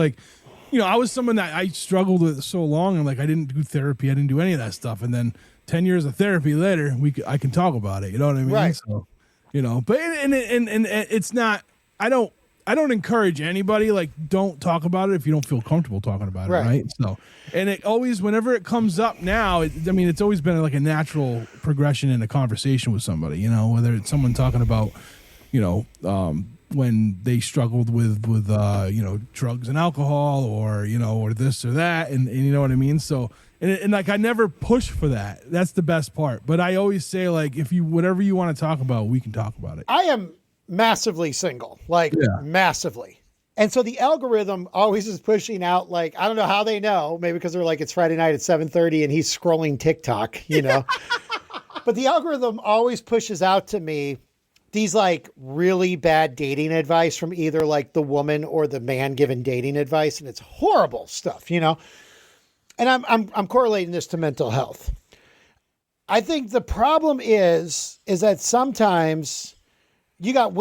I was someone that I struggled with so long, and I didn't do therapy. I didn't do any of that stuff. And then 10 years of therapy later, I can talk about it. You know what I mean? Right. So, but and it's not, I don't encourage anybody, don't talk about it if you don't feel comfortable talking about it. Right. So, and it always, whenever it comes up now, it's always been a natural progression in a conversation with somebody, whether it's someone talking about, when they struggled with drugs and alcohol, or this or that, and you know what I mean. So and I never push for that. That's the best part. But I always say, if you, whatever you want to talk about, we can talk about it. I am massively single, massively, and so the algorithm always is pushing out. I don't know how they know. Maybe because they're it's Friday night at 7:30 and he's scrolling TikTok, But the algorithm always pushes out to me these really bad dating advice from either the woman or the man giving dating advice. And it's horrible stuff, And I'm correlating this to mental health. I think the problem is that sometimes you got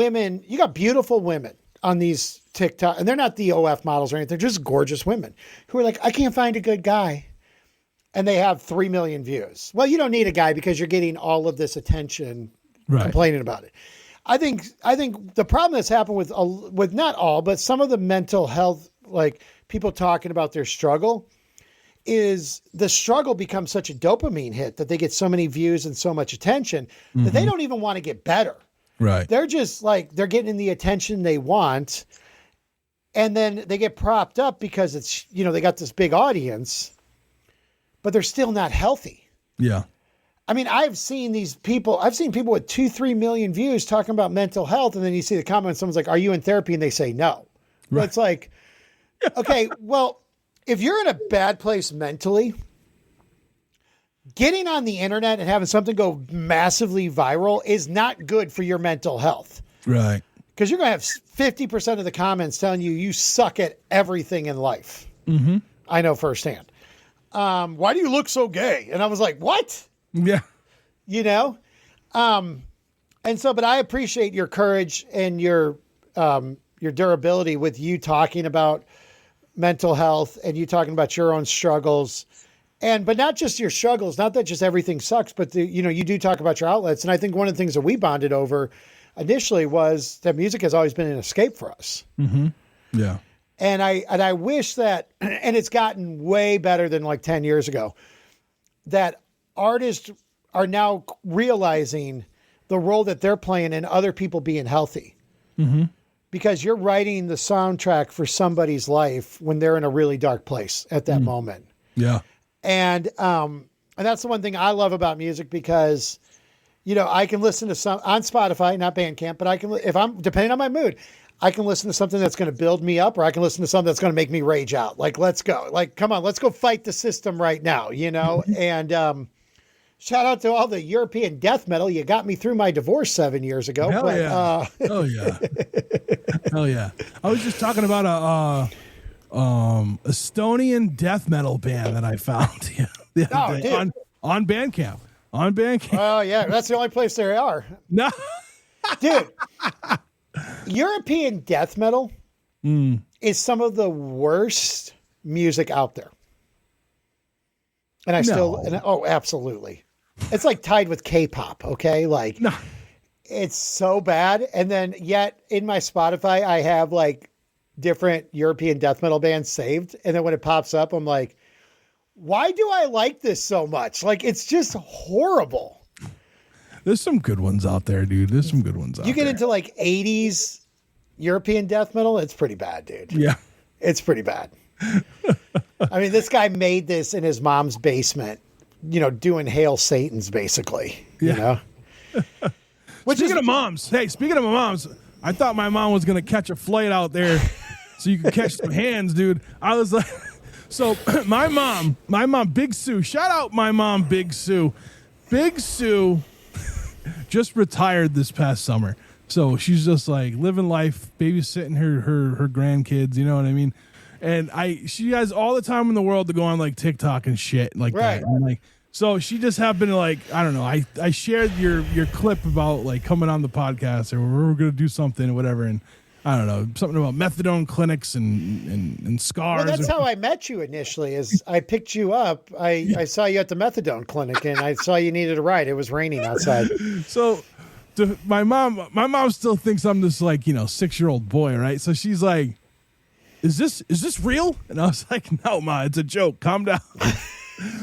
beautiful women on these TikTok, and they're not the OF models or anything. They're just gorgeous women who are I can't find a good guy. And they have 3 million views. Well, you don't need a guy because you're getting all of this attention complaining about it. I think the problem that's happened with not all, but some of the mental health, people talking about their struggle, is the struggle becomes such a dopamine hit that they get so many views and so much attention that they don't even want to get better. Right. They're just they're getting the attention they want. And then they get propped up because it's, they got this big audience, but they're still not healthy. Yeah. I've seen people with 2-3 million views talking about mental health. And then you see the comment, someone's like, are you in therapy? And they say no. Right. But it's okay, well, if you're in a bad place mentally, getting on the internet and having something go massively viral is not good for your mental health. Right. Because you're going to have 50% of the comments telling you suck at everything in life. Mm-hmm. I know firsthand. Why do you look so gay? And I was like, what? Yeah. And so, but I appreciate your courage and your durability with you talking about mental health and you talking about your own struggles, but not just your struggles, not that just everything sucks, but you do talk about your outlets. And I think one of the things that we bonded over initially was that music has always been an escape for us. Mm-hmm. Yeah. And I wish that, and it's gotten way better than 10 years ago, that artists are now realizing the role that they're playing in other people being healthy. Mm-hmm. Because you're writing the soundtrack for somebody's life when they're in a really dark place at that moment. Yeah. And that's the one thing I love about music, because, I can listen to some on Spotify, not Bandcamp, but if I'm depending on my mood, I can listen to something that's going to build me up, or I can listen to something that's going to make me rage out. Let's go. Come on, let's go fight the system right now, And shout out to all the European death metal. You got me through my divorce 7 years ago. Hell yeah. Hell yeah. Hell yeah. I was just talking about a Estonian death metal band that I found the other day on Bandcamp. On Bandcamp. Oh yeah, that's the only place they are. No. Dude, European death metal is some of the worst music out there. And oh, absolutely. It's like tied with K-pop, okay? Like, No. It's so bad. And then yet in my Spotify, I have like different European death metal bands saved. And then when it pops up, I'm like, why do I like this so much? Like, it's just horrible. There's some good ones out there, dude. There's some good ones out there. You get into like 80s European death metal, it's pretty bad, dude. Yeah. It's pretty bad. I mean, this guy made this in his mom's basement, doing Hail Satans, basically, you know? Speaking of moms, I thought my mom was going to catch a flight out there so you could catch some hands, dude. I was like, so my mom, Big Sue, shout out my mom, Big Sue. Big Sue just retired this past summer. So she's just like living life, babysitting her grandkids, you know what I mean? And she has all the time in the world to go on like TikTok and shit like that. And like, so she just happened to like, I don't know. I shared your clip about like coming on the podcast or we're going to do something or whatever. And I don't know, something about methadone clinics and scars. Well, that's how I met you initially is I picked you up. I saw you at the methadone clinic and I saw you needed a ride. It was raining outside. So my mom still thinks I'm this like, 6-year-old boy. Right. So she's like, is this real? And I was like, no, Ma, it's a joke. Calm down.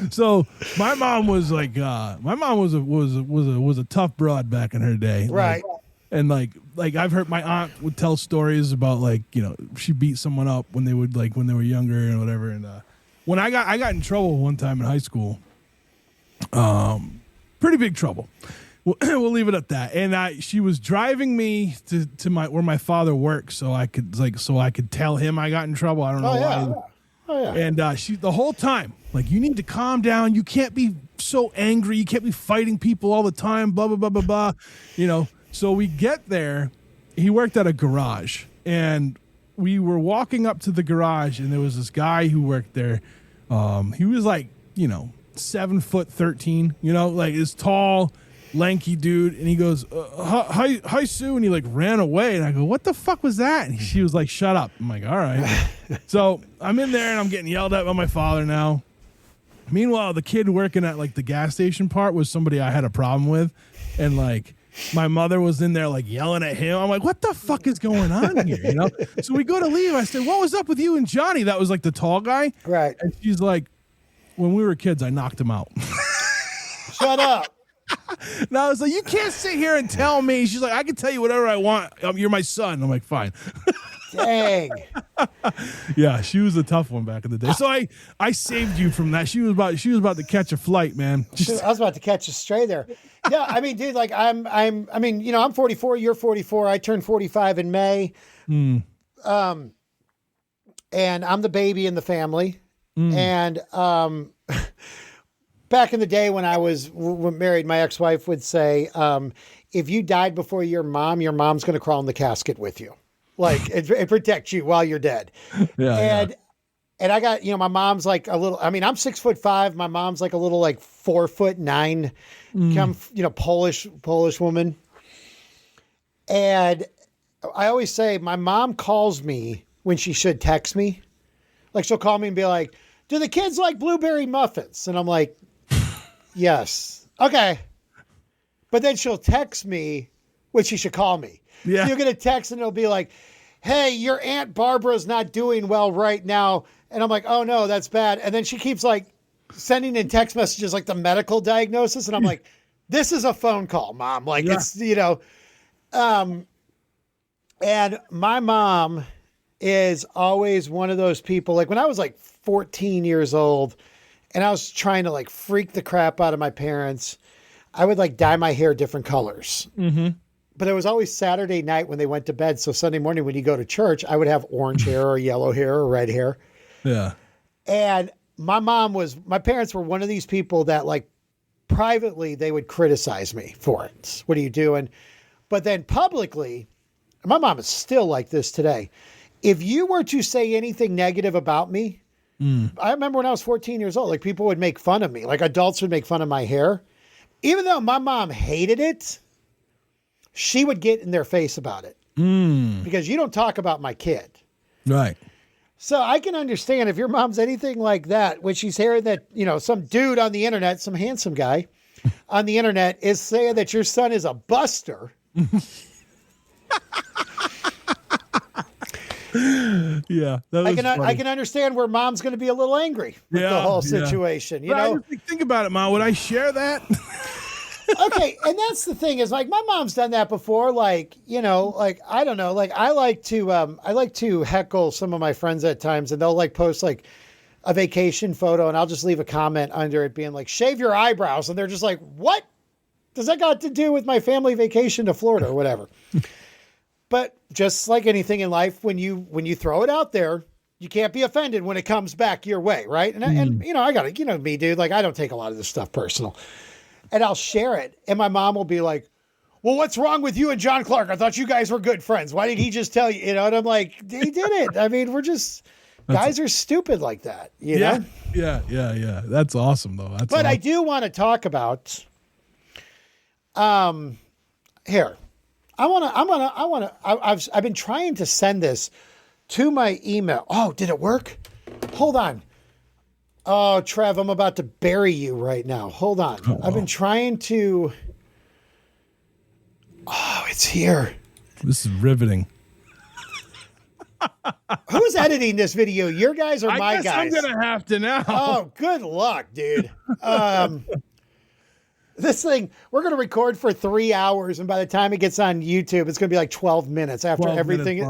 So my mom was like, was a tough broad back in her day. Right. And like I've heard my aunt would tell stories about like, she beat someone up when they were younger and whatever. And when I got in trouble one time in high school, pretty big trouble. We'll leave it at that. And she was driving me to where my father works, so I could tell him I got in trouble. I don't know why. Oh yeah. And she the whole time, like, you need to calm down. You can't be so angry. You can't be fighting people all the time. Blah blah blah blah blah. So we get there. He worked at a garage, and we were walking up to the garage, and there was this guy who worked there. He was like 7'13", like this tall, lanky dude, and he goes, hi Sue, and he like ran away, and I go, what the fuck was that? And she was like, shut up. I'm like, all right. So I'm in there and I'm getting yelled at by my father now. Meanwhile, the kid working at like the gas station part was somebody I had a problem with, and like my mother was in there like yelling at him. I'm like, what the fuck is going on here? So we go to leave. I said, what was up with you and Johnny? That was like the tall guy. Right. And she's like, when we were kids, I knocked him out. Shut up. And I was like, you can't sit here and tell me. She's like, I can tell you whatever I want. You're my son. I'm like, fine. Dang. Yeah, she was a tough one back in the day. So I saved you from that. She was about to catch a flight, man. I was about to catch a stray there. Yeah, I mean, dude, like I'm 44, you're 44. I turned 45 in May. And I'm the baby in the family. And back in the day when I was married, my ex-wife would say, if you died before your mom's going to crawl in the casket with you. Like it protects you while you're dead. Yeah. And I got, my mom's like a little, I'm 6'5". My mom's like a little like 4'9", Polish woman. And I always say my mom calls me when she should text me. Like she'll call me and be like, do the kids like blueberry muffins? And I'm like, yes. Okay. But then she'll text me when she should call me. Yeah. So you're going to text and it'll be like, hey, your Aunt Barbara's not doing well right now. And I'm like, oh no, that's bad. And then she keeps like sending in text messages like the medical diagnosis. And I'm like, this is a phone call, Mom. Like it's, and my mom is always one of those people. Like when I was like 14 years old and I was trying to like freak the crap out of my parents, I would like dye my hair different colors. Mm-hmm. But it was always Saturday night when they went to bed. So Sunday morning when you go to church, I would have orange hair or yellow hair or red hair. Yeah. And my parents were one of these people that like privately, they would criticize me for it. What are you doing? But then publicly, my mom is still like this today. If you were to say anything negative about me, I remember when I was 14 years old, like people would make fun of me. Like adults would make fun of my hair. Even though my mom hated it, she would get in their face about it. Because you don't talk about my kid. Right. So I can understand if your mom's anything like that, when she's hearing that, some dude on the internet, some handsome guy on the internet is saying that your son is a buster. Yeah. I can understand where mom's going to be a little angry with the whole situation. You know, think about it, Mom. Would I share that? Okay, and that's the thing is like my mom's done that before. Like like I don't know, like I like to heckle some of my friends at times, and they'll like post like a vacation photo, and I'll just leave a comment under it being like shave your eyebrows, and they're just like, what does that got to do with my family vacation to Florida or whatever? But just like anything in life, when you throw it out there, you can't be offended when it comes back your way, right? And I got to, me, dude, like I don't take a lot of this stuff personal. And I'll share it. And my mom will be like, well, what's wrong with you and John Clark? I thought you guys were good friends. Why did he just tell you? And I'm like, he did it. I mean, guys are stupid like that. You know? Yeah. That's awesome though. But I do want to talk about, here, I've been trying to send this to my email. Oh, did it work? Hold on. Oh, Trev, I'm about to bury you right now. Hold on. Uh-oh. I've been trying to. Oh, it's here. This is riveting. Who's editing this video? Your guys or my guys? I'm going to have to now. Oh, good luck, dude. This thing, we're going to record for 3 hours. And by the time it gets on YouTube, it's going to be like 12 minutes after everything.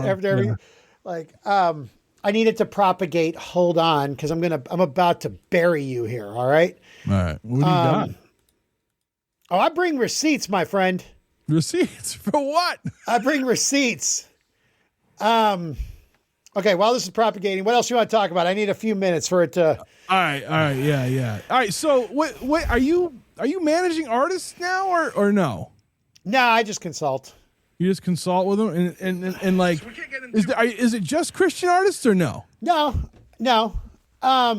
I need it to propagate. Hold on, because I'm about to bury you here. All right. All right. What do you got? Oh, I bring receipts, my friend. Receipts for what? I bring receipts. Okay. While this is propagating, what else you want to talk about? I need a few minutes for it to. All right. Yeah. All right. So, what are you managing artists now or no? No, I just consult. You just consult with them and like, is it just Christian artists or no? No. I'll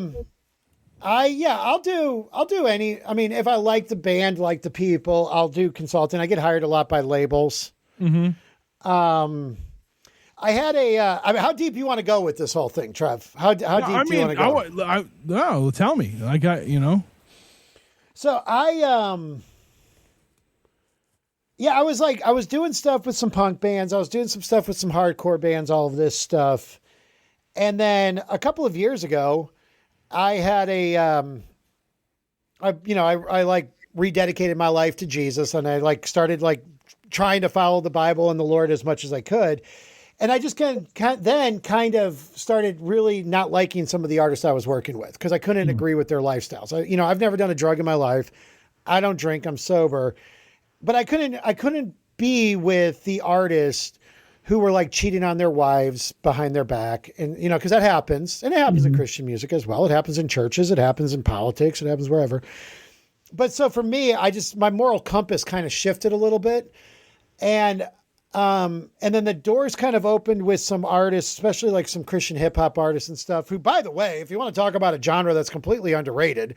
do any, I mean, if I like the band, like the people, I'll do consulting. I get hired a lot by labels. Mm-hmm. I had how deep you want to go with this whole thing, Trev? How deep do you want to go? No, tell me. I got, So I was doing stuff with some punk bands. I was doing some stuff with some hardcore bands, all of this stuff. And then a couple of years ago, I had I like rededicated my life to Jesus, and I like started like trying to follow the Bible and the Lord as much as I could. And I just kind of started really not liking some of the artists I was working with because I couldn't agree with their lifestyles. I've never done a drug in my life. I don't drink. I'm sober. But I couldn't be with the artists who were like cheating on their wives behind their back. And, because that happens. And it happens in Christian music as well. It happens in churches. It happens in politics. It happens wherever. But so for me, my moral compass kind of shifted a little bit. And then the doors kind of opened with some artists, especially like some Christian hip hop artists and stuff, who, by the way, if you want to talk about a genre that's completely underrated,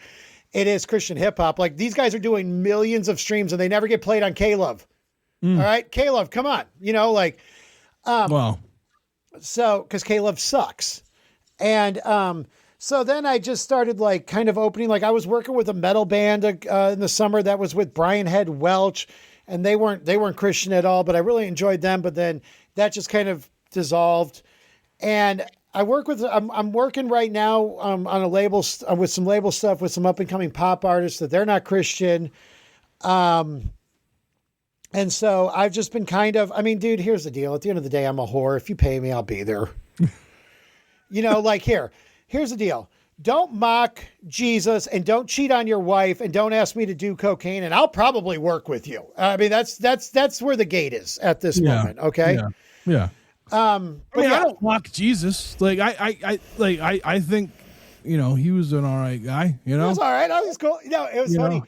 it is Christian hip hop. Like these guys are doing millions of streams and they never get played on K-Love. All right. K-Love, come on. Wow. So, cause K-Love sucks. And, so then I just started like kind of opening, like I was working with a metal band in the summer that was with Brian Head Welch, and they weren't Christian at all, but I really enjoyed them. But then that just kind of dissolved. And I'm working right now on a label with some label stuff with some up and coming pop artists that they're not Christian. And so I've just been dude, here's the deal. At the end of the day, I'm a whore. If you pay me, I'll be there. Here's the deal. Don't mock Jesus and don't cheat on your wife and don't ask me to do cocaine and I'll probably work with you. I mean, that's where the gate is at this moment. Okay. Yeah. I don't mock Jesus. Like I think, he was an all right guy, It was all right. I was cool. It was funny.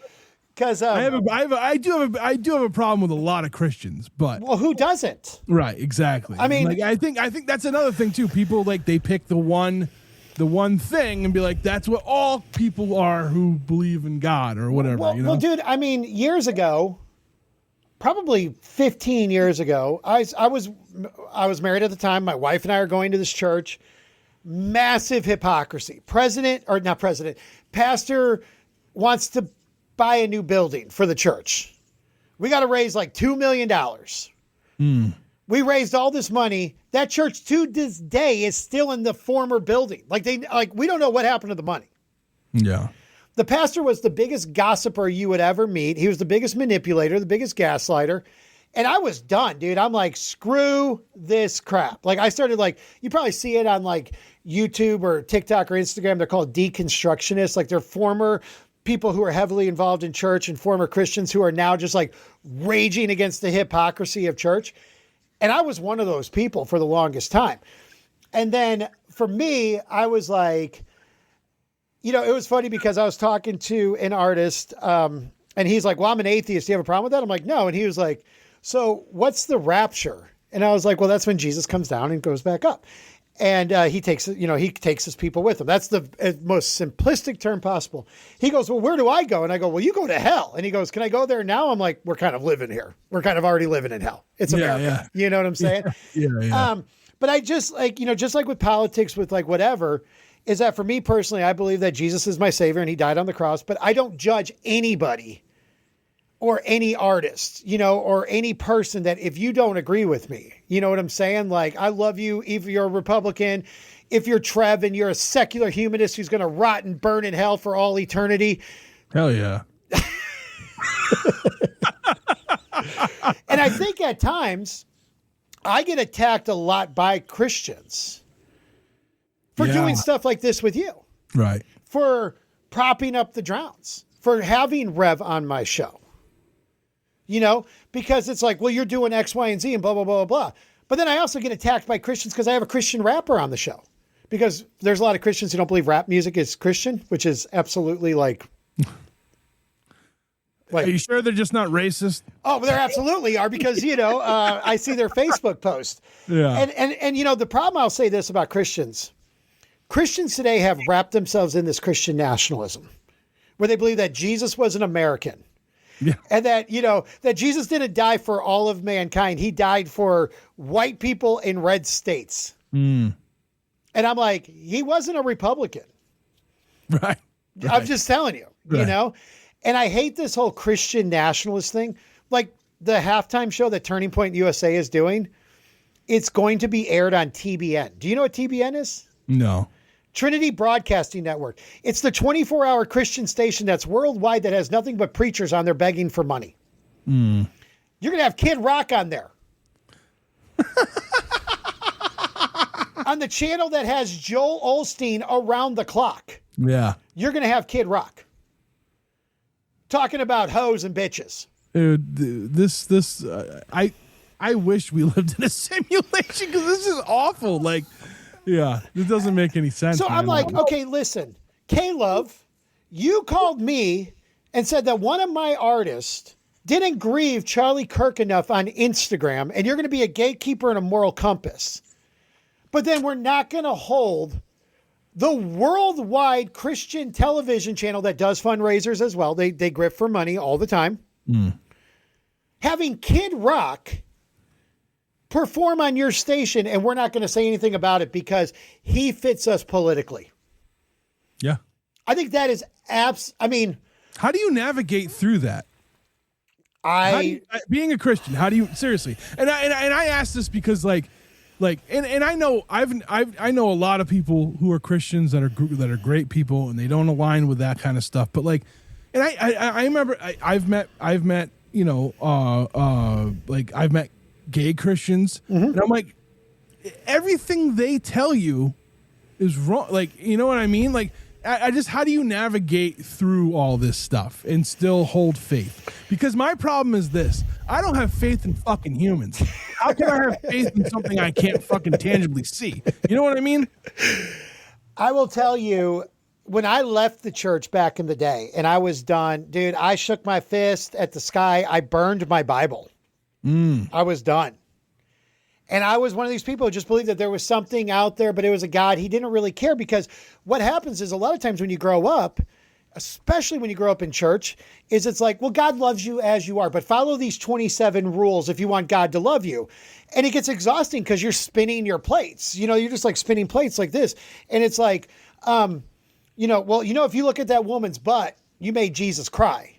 Because I do have a problem with a lot of Christians, but who doesn't? Right, exactly. I mean, I think that's another thing too. People like they pick the one the one thing and be like, that's what all people are who believe in God or whatever. Well, dude, I mean, years ago, probably 15 years ago, I was married at the time. My wife and I are going to this church. Massive hypocrisy. Pastor wants to buy a new building for the church. We got to raise like $2 million. We raised all this money. That church to this day is still in the former building. We don't know what happened to the money. Yeah. The pastor was the biggest gossiper you would ever meet. He was the biggest manipulator, the biggest gaslighter. And I was done, dude. I'm like, screw this crap. Like I started you probably see it on like YouTube or TikTok or Instagram. They're called deconstructionists. Like they're former people who are heavily involved in church and former Christians who are now just like raging against the hypocrisy of church. And I was one of those people for the longest time. And then for me, I was like, it was funny because I was talking to an artist and he's like, well, I'm an atheist. Do you have a problem with that? I'm like, no. And he was like, so what's the rapture? And I was like, well, that's when Jesus comes down and goes back up. And he takes his people with him. That's the most simplistic term possible. He goes, well, where do I go? And I go, well, you go to hell. And he goes, can I go there now? I'm like, we're kind of living here. We're kind of already living in hell. It's America. Yeah. You know what I'm saying? Yeah. But I just just like with politics, with like whatever, is that for me personally, I believe that Jesus is my savior and he died on the cross, but I don't judge anybody or any artist, or any person that if you don't agree with me, you know what I'm saying? Like, I love you if you're a Republican, if you're Trev and you're a secular humanist who's going to rot and burn in hell for all eternity. Hell yeah. And I think at times I get attacked a lot by Christians for doing stuff like this with you. Right. For propping up the Drowns, for having Rev on my show. Because it's like, well, you're doing X, Y, and Z and blah, blah, blah, blah. But then I also get attacked by Christians because I have a Christian rapper on the show. Because there's a lot of Christians who don't believe rap music is Christian, which is absolutely like. Are you sure they're just not racist? Oh, well, they absolutely are because, I see their Facebook post. Yeah. And the problem, I'll say this about Christians. Christians today have wrapped themselves in this Christian nationalism where they believe that Jesus was an American. Yeah. And that, that Jesus didn't die for all of mankind. He died for white people in red states. And I'm like, he wasn't a Republican. Right. I'm just telling you, and I hate this whole Christian nationalist thing. Like the halftime show that Turning Point USA is doing, it's going to be aired on TBN. Do you know what TBN is? No. Trinity Broadcasting Network. It's the 24-hour Christian station that's worldwide that has nothing but preachers on there begging for money. You're going to have Kid Rock on there. On the channel that has Joel Osteen around the clock. Yeah. You're going to have Kid Rock. Talking about hoes and bitches. Dude, I wish we lived in a simulation because this is awful. Like, yeah, it doesn't make any sense. So I'm like, okay, listen, K-Love, you called me and said that one of my artists didn't grieve Charlie Kirk enough on Instagram, and you're going to be a gatekeeper and a moral compass. But then we're not going to hold the worldwide Christian television channel that does fundraisers as well. They grip for money all the time. Having Kid Rock perform on your station, and we're not going to say anything about it because he fits us politically. Yeah. I think that is I mean, how do you navigate through that? Being a Christian, how do you seriously? And I ask this because and I know I know a lot of people who are Christians that are great people and they don't align with that kind of stuff. But I remember I've met I've met gay Christians, and I'm like, everything they tell you is wrong. Like, you know what I mean? Like, I just, how do you navigate through all this stuff and still hold faith? Because my problem is this: I don't have faith in fucking humans. How can I have faith in something I can't fucking tangibly see? You know what I mean? I will tell you, when I left the church back in the day and I was done, dude, I shook my fist at the sky. I burned my Bible. I was done. And I was one of these people who just believed that there was something out there, but it was a God. He didn't really care, because what happens is a lot of times when you grow up, especially when you grow up in church, is it's like, well, God loves you as you are, but follow these 27 rules if you want God to love you. And it gets exhausting because you're spinning your plates. You know, you're just like spinning plates like this. And it's like, if you look at that woman's butt, you made Jesus cry.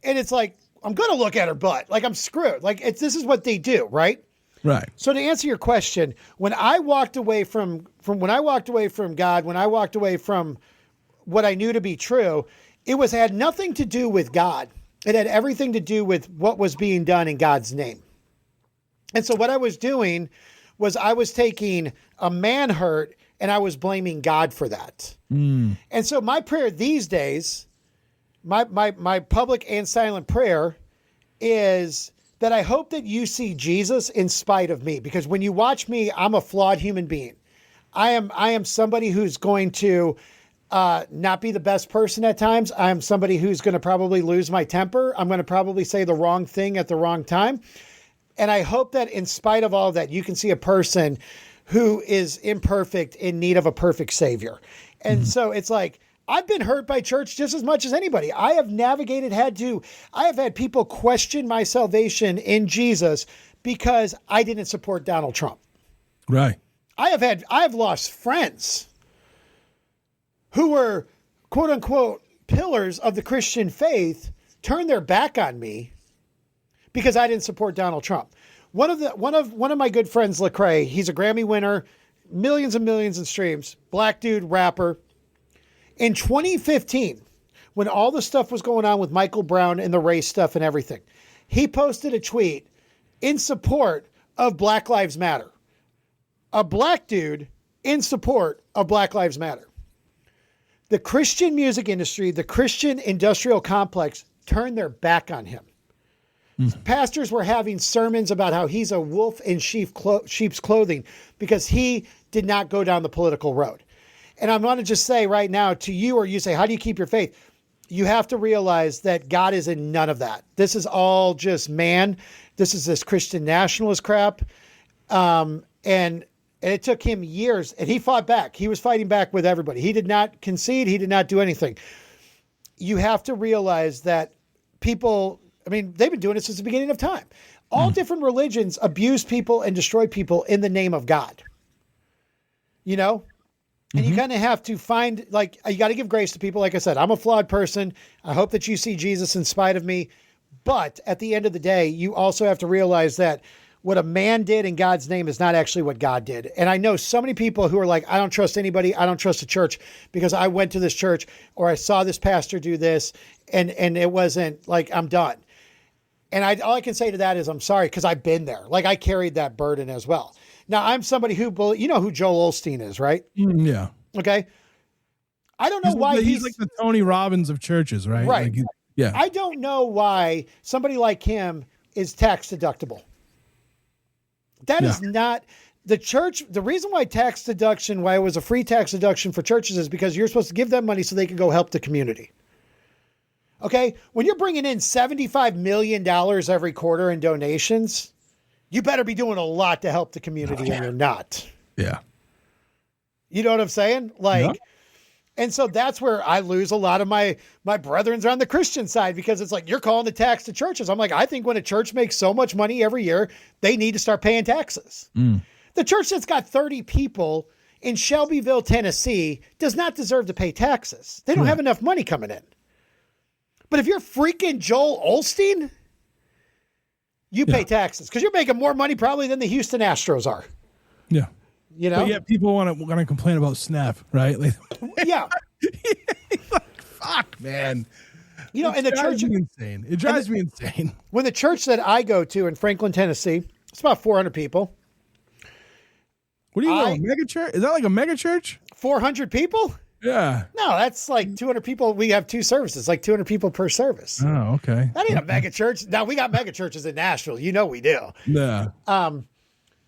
And it's like, I'm going to look at her butt. Like, I'm screwed. Like, this is what they do, right? Right. So to answer your question, when I walked away from God, when I walked away from what I knew to be true, it had nothing to do with God. It had everything to do with what was being done in God's name. And so what I was doing was I was taking a man hurt and I was blaming God for that. And so my prayer these days, my public and silent prayer is that I hope that you see Jesus in spite of me, because when you watch me, I'm a flawed human being. I am somebody who's going to not be the best person at times. I am somebody who's going to probably lose my temper. I'm going to probably say the wrong thing at the wrong time. And I hope that in spite of all of that, you can see a person who is imperfect in need of a perfect savior. And so it's like, I've been hurt by church just as much as anybody. I have I have had people question my salvation in Jesus because I didn't support Donald Trump. Right. I have lost friends who were quote unquote pillars of the Christian faith, turn their back on me because I didn't support Donald Trump. One of my good friends, Lecrae, he's a Grammy winner, millions and millions in streams, black dude, rapper. In 2015, when all the stuff was going on with Michael Brown and the race stuff and everything, he posted a tweet in support of Black Lives Matter. A black dude in support of Black Lives Matter. The Christian music industry, the Christian industrial complex turned their back on him. Pastors were having sermons about how he's a wolf in sheep's clothing because he did not go down the political road. And I want to just say right now to you, or you say, how do you keep your faith? You have to realize that God is in none of that. This is all just man. This is this Christian nationalist crap. And it took him years, and he fought back. He was fighting back with everybody. He did not concede. He did not do anything. You have to realize that people, they've been doing it since the beginning of time. All different religions abuse people and destroy people in the name of God. You know? And you kind of have to find, you got to give grace to people. Like I said, I'm a flawed person. I hope that you see Jesus in spite of me. But at the end of the day, you also have to realize that what a man did in God's name is not actually what God did. And I know so many people who are like, I don't trust anybody. I don't trust the church because I went to this church or I saw this pastor do this and it wasn't like, I'm done. And all I can say to that is I'm sorry, because I've been there. Like, I carried that burden as well. Now, I'm somebody who, you know who Joel Osteen is, right? Yeah. Okay. I don't know why he's like the Tony Robbins of churches, right? Right. Like, yeah. I don't know why somebody like him is tax deductible. That is not the church. The reason why why it was a free tax deduction for churches is because you're supposed to give them money so they can go help the community. Okay. When you're bringing in $75 million every quarter in donations, you better be doing a lot to help the community, and you're not. Yeah. You know what I'm saying? And so that's where I lose a lot of my brethrens on the Christian side, because it's like, you're calling the tax to churches. I'm like, I think when a church makes so much money every year, they need to start paying taxes. The church that's got 30 people in Shelbyville, Tennessee, does not deserve to pay taxes. They don't have enough money coming in. But if you're freaking Joel Osteen, you pay taxes because you're making more money probably than the Houston Astros are. Yeah. You know? But yet people want to complain about Snap, right? Like, yeah. Like, fuck, man. You know, and the church insane. It drives me insane. When the church that I go to in Franklin, Tennessee, it's about 400 people. What do you know? Mega church? Is that like a mega church? 400 people? Yeah. No, that's like 200 people. We have 2 services, like 200 people per service. Oh, okay. That ain't a mega church. Now, we got mega churches in Nashville. You know we do. Yeah.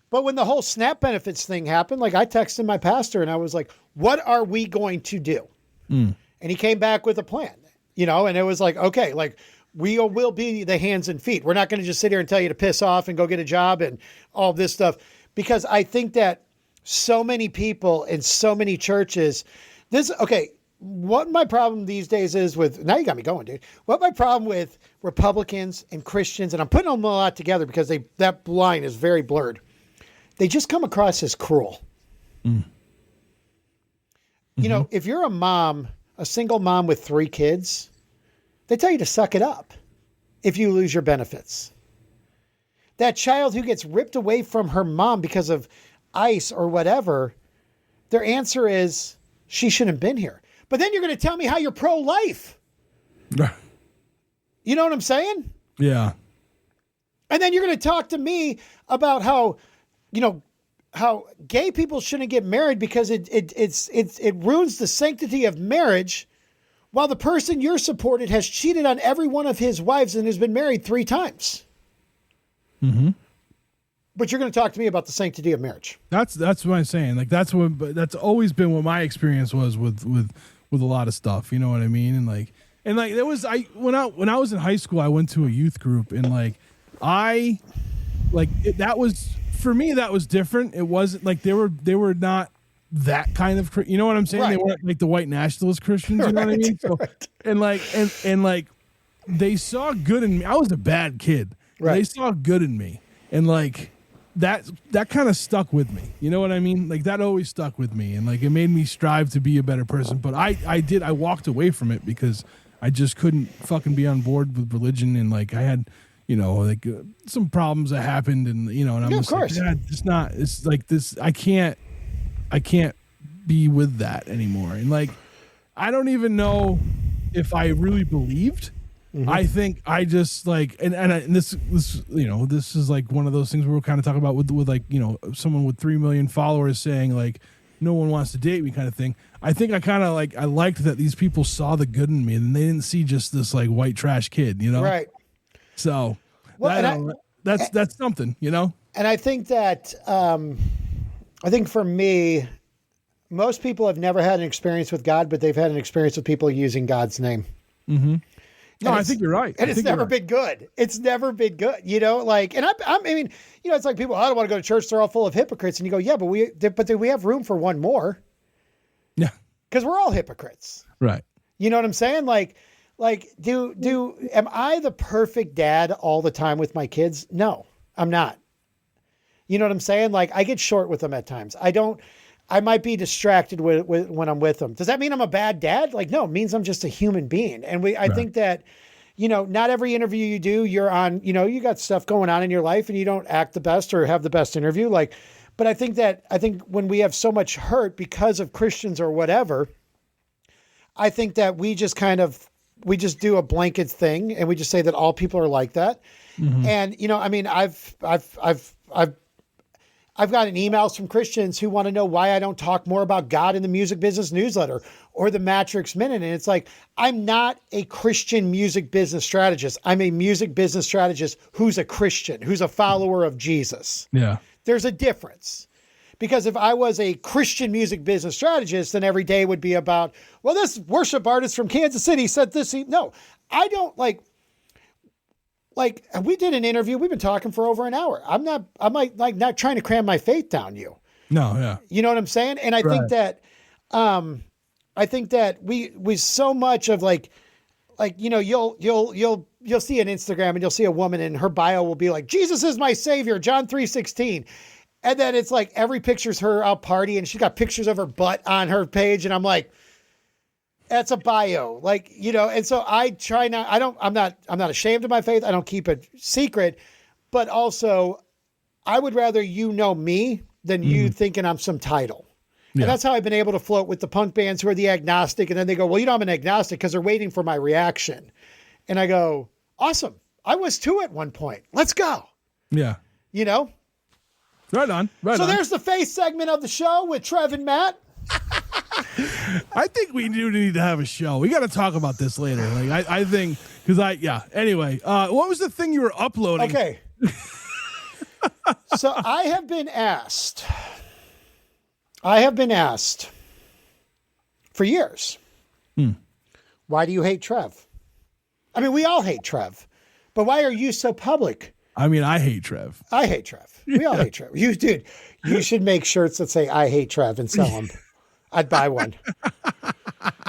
But when the whole SNAP benefits thing happened, like, I texted my pastor and I was like, what are we going to do? And he came back with a plan, you know, and it was like, okay, like, we will be the hands and feet. We're not going to just sit here and tell you to piss off and go get a job and all this stuff. because I think that so many people in so many churches, what my problem these days is with, now you got me going, dude. What my problem with Republicans and Christians, and I'm putting them a lot together because that line is very blurred. They just come across as cruel. Mm. You know, if you're a mom, a single mom with 3 kids, they tell you to suck it up if you lose your benefits. That child who gets ripped away from her mom because of ICE or whatever, their answer is, she shouldn't have been here. But then you're going to tell me how you're pro-life. You know what I'm saying? Yeah. And then you're going to talk to me about how gay people shouldn't get married because it ruins the sanctity of marriage, while the person you're supported has cheated on every one of his wives and has been married 3 times. Mm-hmm. But you're going to talk to me about the sanctity of marriage. That's what I'm saying. Like that's always been what my experience was with a lot of stuff. You know what I mean? And there was when I was in high school, I went to a youth group, and that was, for me, that was different. It wasn't like they were not that kind of, you know what I'm saying? Right. They weren't like the white nationalist Christians. You know what I mean? So, right. and they saw good in me. I was a bad kid. Right. They saw good in me, and that kind of stuck with me. You know what I mean? Like that always stuck with me, and it made me strive to be a better person. But I walked away from it because I just couldn't fucking be on board with religion, and I had, some problems that happened, and and I'm just like, yeah, it's like this. I can't be with that anymore, and I don't even know if I really believed. Mm-hmm. I think I just and this this is one of those things where we're kind of talking about with someone with 3 million followers saying no one wants to date me kind of thing. I think I kind of I liked that these people saw the good in me, and they didn't see just this white trash kid, right? So that's something, And I think that I think for me, most people have never had an experience with God, but they've had an experience with people using God's name. Mm-hmm. No, I think you're right. And it's never been good. It's never been good, and I mean, it's like people, I don't want to go to church. They're all full of hypocrites. And you go, yeah, but do we have room for one more? Yeah. Because we're all hypocrites. Right. You know what I'm saying? Am I the perfect dad all the time with my kids? No, I'm not. You know what I'm saying? I get short with them at times. I might be distracted with when I'm with them. Does that mean I'm a bad dad? No, it means I'm just a human being. And I think that, not every interview you do, you're on, you got stuff going on in your life and you don't act the best or have the best interview. But I think when we have so much hurt because of Christians or whatever, I think that we just do a blanket thing and we just say that all people are like that. Mm-hmm. And, I mean, I've gotten emails from Christians who want to know why I don't talk more about God in the Music Business Newsletter or the Mattrix Minute. And it's I'm not a Christian music business strategist. I'm a music business strategist who's a Christian, who's a follower of Jesus. Yeah. There's a difference. Because if I was a Christian music business strategist, then every day would be about, well, this worship artist from Kansas City said this. No, I don't we did an interview. We've been talking for over an hour. I'm not trying to cram my faith down you. No, yeah. You know what I'm saying? And I think that we so much of you'll see an Instagram and you'll see a woman and her bio will be Jesus is my savior, John 3:16. And then it's every picture's her out partying and she's got pictures of her butt on her page. And I'm that's a bio, and so I try not, I'm not ashamed of my faith. I don't keep it secret, but also I would rather me than you thinking I'm some title. Yeah. And that's how I've been able to float with the punk bands who are the agnostic. And then they go, well, I'm an agnostic because they're waiting for my reaction. And I go, awesome. I was too at one point. Let's go. Yeah. Right on. So there's the face segment of the show with Trev and Matt. I think we do need to have a show. We got to talk about this later. I think Anyway, what was the thing you were uploading? Okay. So I have been asked for years, why do you hate Trev? I mean, we all hate Trev, but why are you so public I mean, I hate Trev. I hate Trev. We all hate Trev. You should make shirts that say I hate Trev and sell them. I'd buy one.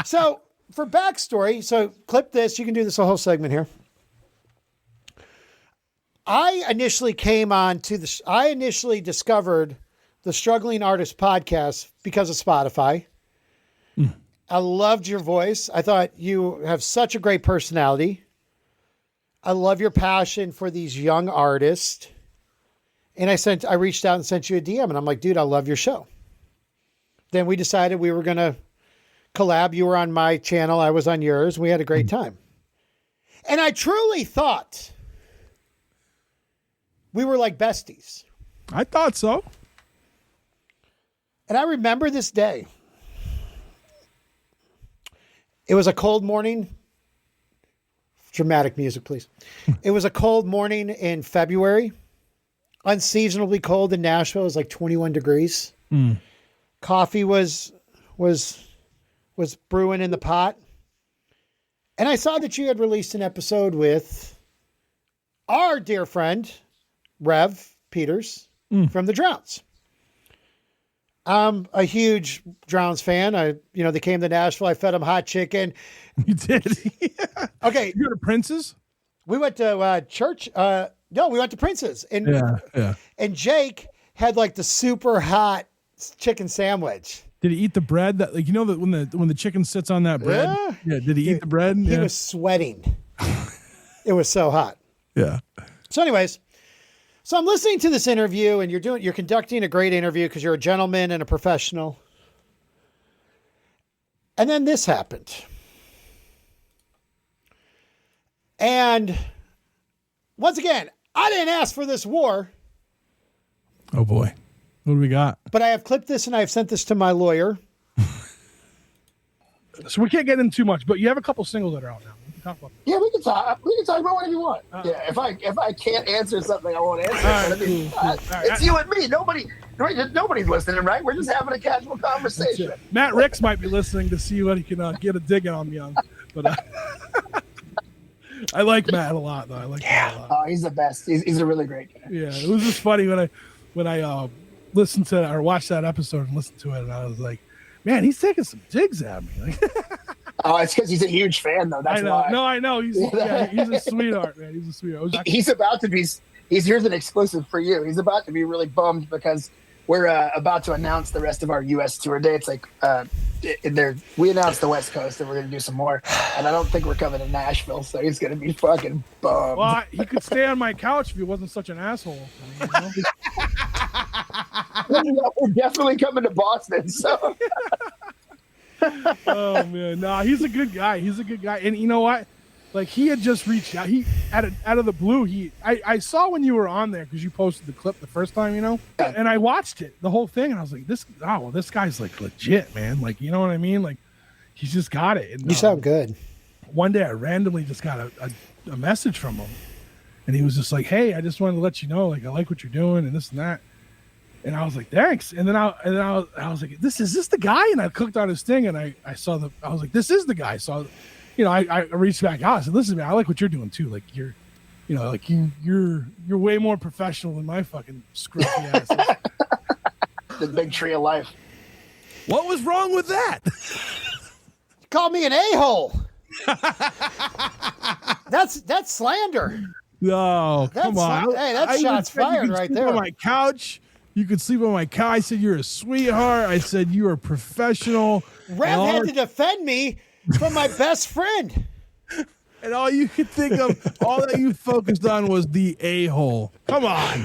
So for backstory, so clip this. You can do this whole segment here. I initially discovered the Struggling Artist podcast because of Spotify. I loved your voice. I thought you have such a great personality. I love your passion for these young artists. And I reached out and sent you a DM and I'm like, dude, I love your show. Then we decided we were going to collab. You were on my channel. I was on yours. We had a great time. And I truly thought we were like besties. I thought so. And I remember this day. It was a cold morning. Dramatic music, please. It was a cold morning in February. Unseasonably cold in Nashville. It was like 21 degrees. Coffee was brewing in the pot. And I saw that you had released an episode with our dear friend, Rev Peters from the Drowns. I'm a huge Drowns fan. They came to Nashville. I fed them hot chicken. You did. Okay. You go to Prince's? We went to church. No, we went to Prince's. And, and Jake had like the super hot chicken sandwich. Did he eat the bread that, like, that when the chicken sits on that bread? Yeah. Did he eat the bread? He was sweating. It was so hot. Yeah. So anyways, so I'm listening to this interview and you're conducting a great interview because you're a gentleman and a professional. And then this happened. And once again, I didn't ask for this war. Oh boy. What do we got? But I have clipped this and I've sent this to my lawyer. So we can't get in too much, but you have a couple singles that are out now. We can talk about them. Yeah, we can talk about whatever you want. If I can't answer something, I won't answer. It's you and me. Nobody's listening, right? We're just having a casual conversation. Matt Ricks might be listening to see what he can get a dig on me on. But I like Matt a lot, though. I like Matt a lot. Oh, he's the best. He's a really great guy. Yeah, it was just funny when I listened to or watched that episode and listened to it, and I was like, man, he's taking some digs at me. Oh, it's because he's a huge fan, though. That's why. No, I know. He's a sweetheart, man. He's a sweetheart. He's about to be. Here's an exclusive for you. He's about to be really bummed because we're about to announce the rest of our U.S. tour dates. We announced the West Coast, and we're going to do some more. And I don't think we're coming to Nashville, so he's going to be fucking bummed. Well, he could stay on my couch if he wasn't such an asshole. We're definitely coming to Boston, so. Oh man, no, he's a good guy. And you know what? Like, he had just reached out. He out of the blue. I saw when you were on there because you posted the clip the first time, and I watched it, the whole thing, and I was like, this guy's like legit, man. Like, you know what I mean? Like, he's just got it. And, you sound good. One day I randomly just got a message from him, and he was just like, hey, I just wanted to let you know, like, I like what you're doing and this and that. And I was like, thanks. And then I was like, is this the guy? And I clicked on his thing and I was like, this is the guy. So, I reached back out. I said, listen, man, I like what you're doing too. Like, you're way more professional than my fucking scruffy ass. The big tree of life. What was wrong with that? You called me an a-hole. That's slander. No, come on. Hey, that's shots fired right there. On my couch. You could sleep on my couch. I said, you're a sweetheart. I said, you are professional. Rev had to defend me from my best friend. And all you could think of, all that you focused on was the a-hole. Come on.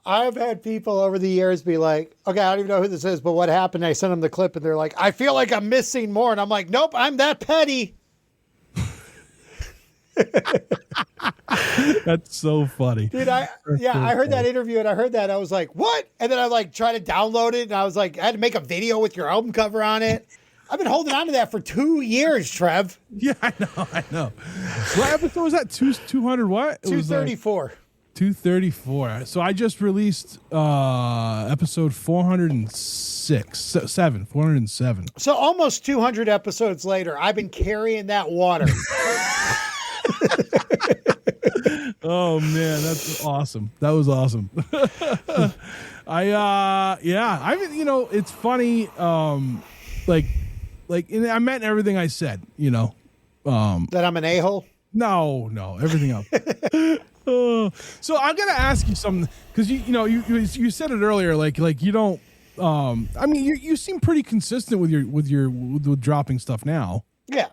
I've had people over the years be like, okay, I don't even know who this is, but what happened? I sent them the clip and they're like, I feel like I'm missing more. And I'm like, nope, I'm that petty. That's so funny. Dude, I heard that interview and I heard that. I was like, what? And then I tried to download it and I was like, I had to make a video with your album cover on it. I've been holding on to that for 2 years, Trev. Yeah, I know. What episode was that? 200 what? 234. 234. So I just released episode 407. So almost 200 episodes later, I've been carrying that water. Oh man, that's awesome. That was awesome. It's funny. I meant everything I said. That I'm an a-hole. No, everything else. So I'm gonna ask you something because you said it earlier. Like you don't. You seem pretty consistent with dropping stuff now. Yeah.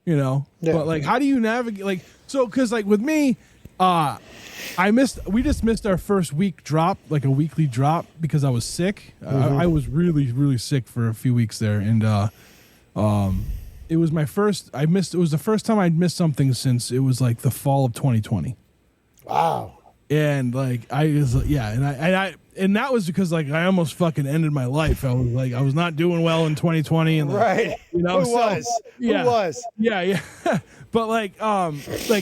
But like, how do you navigate? Because with me, we just missed our first week drop, like a weekly drop, because I was sick. I was really, really sick for a few weeks there, and it was my first. It was the first time I'd missed something since it was like the fall of 2020. Wow. And and that was because I almost fucking ended my life. I was not doing well in 2020, and right. Who was? Yeah. But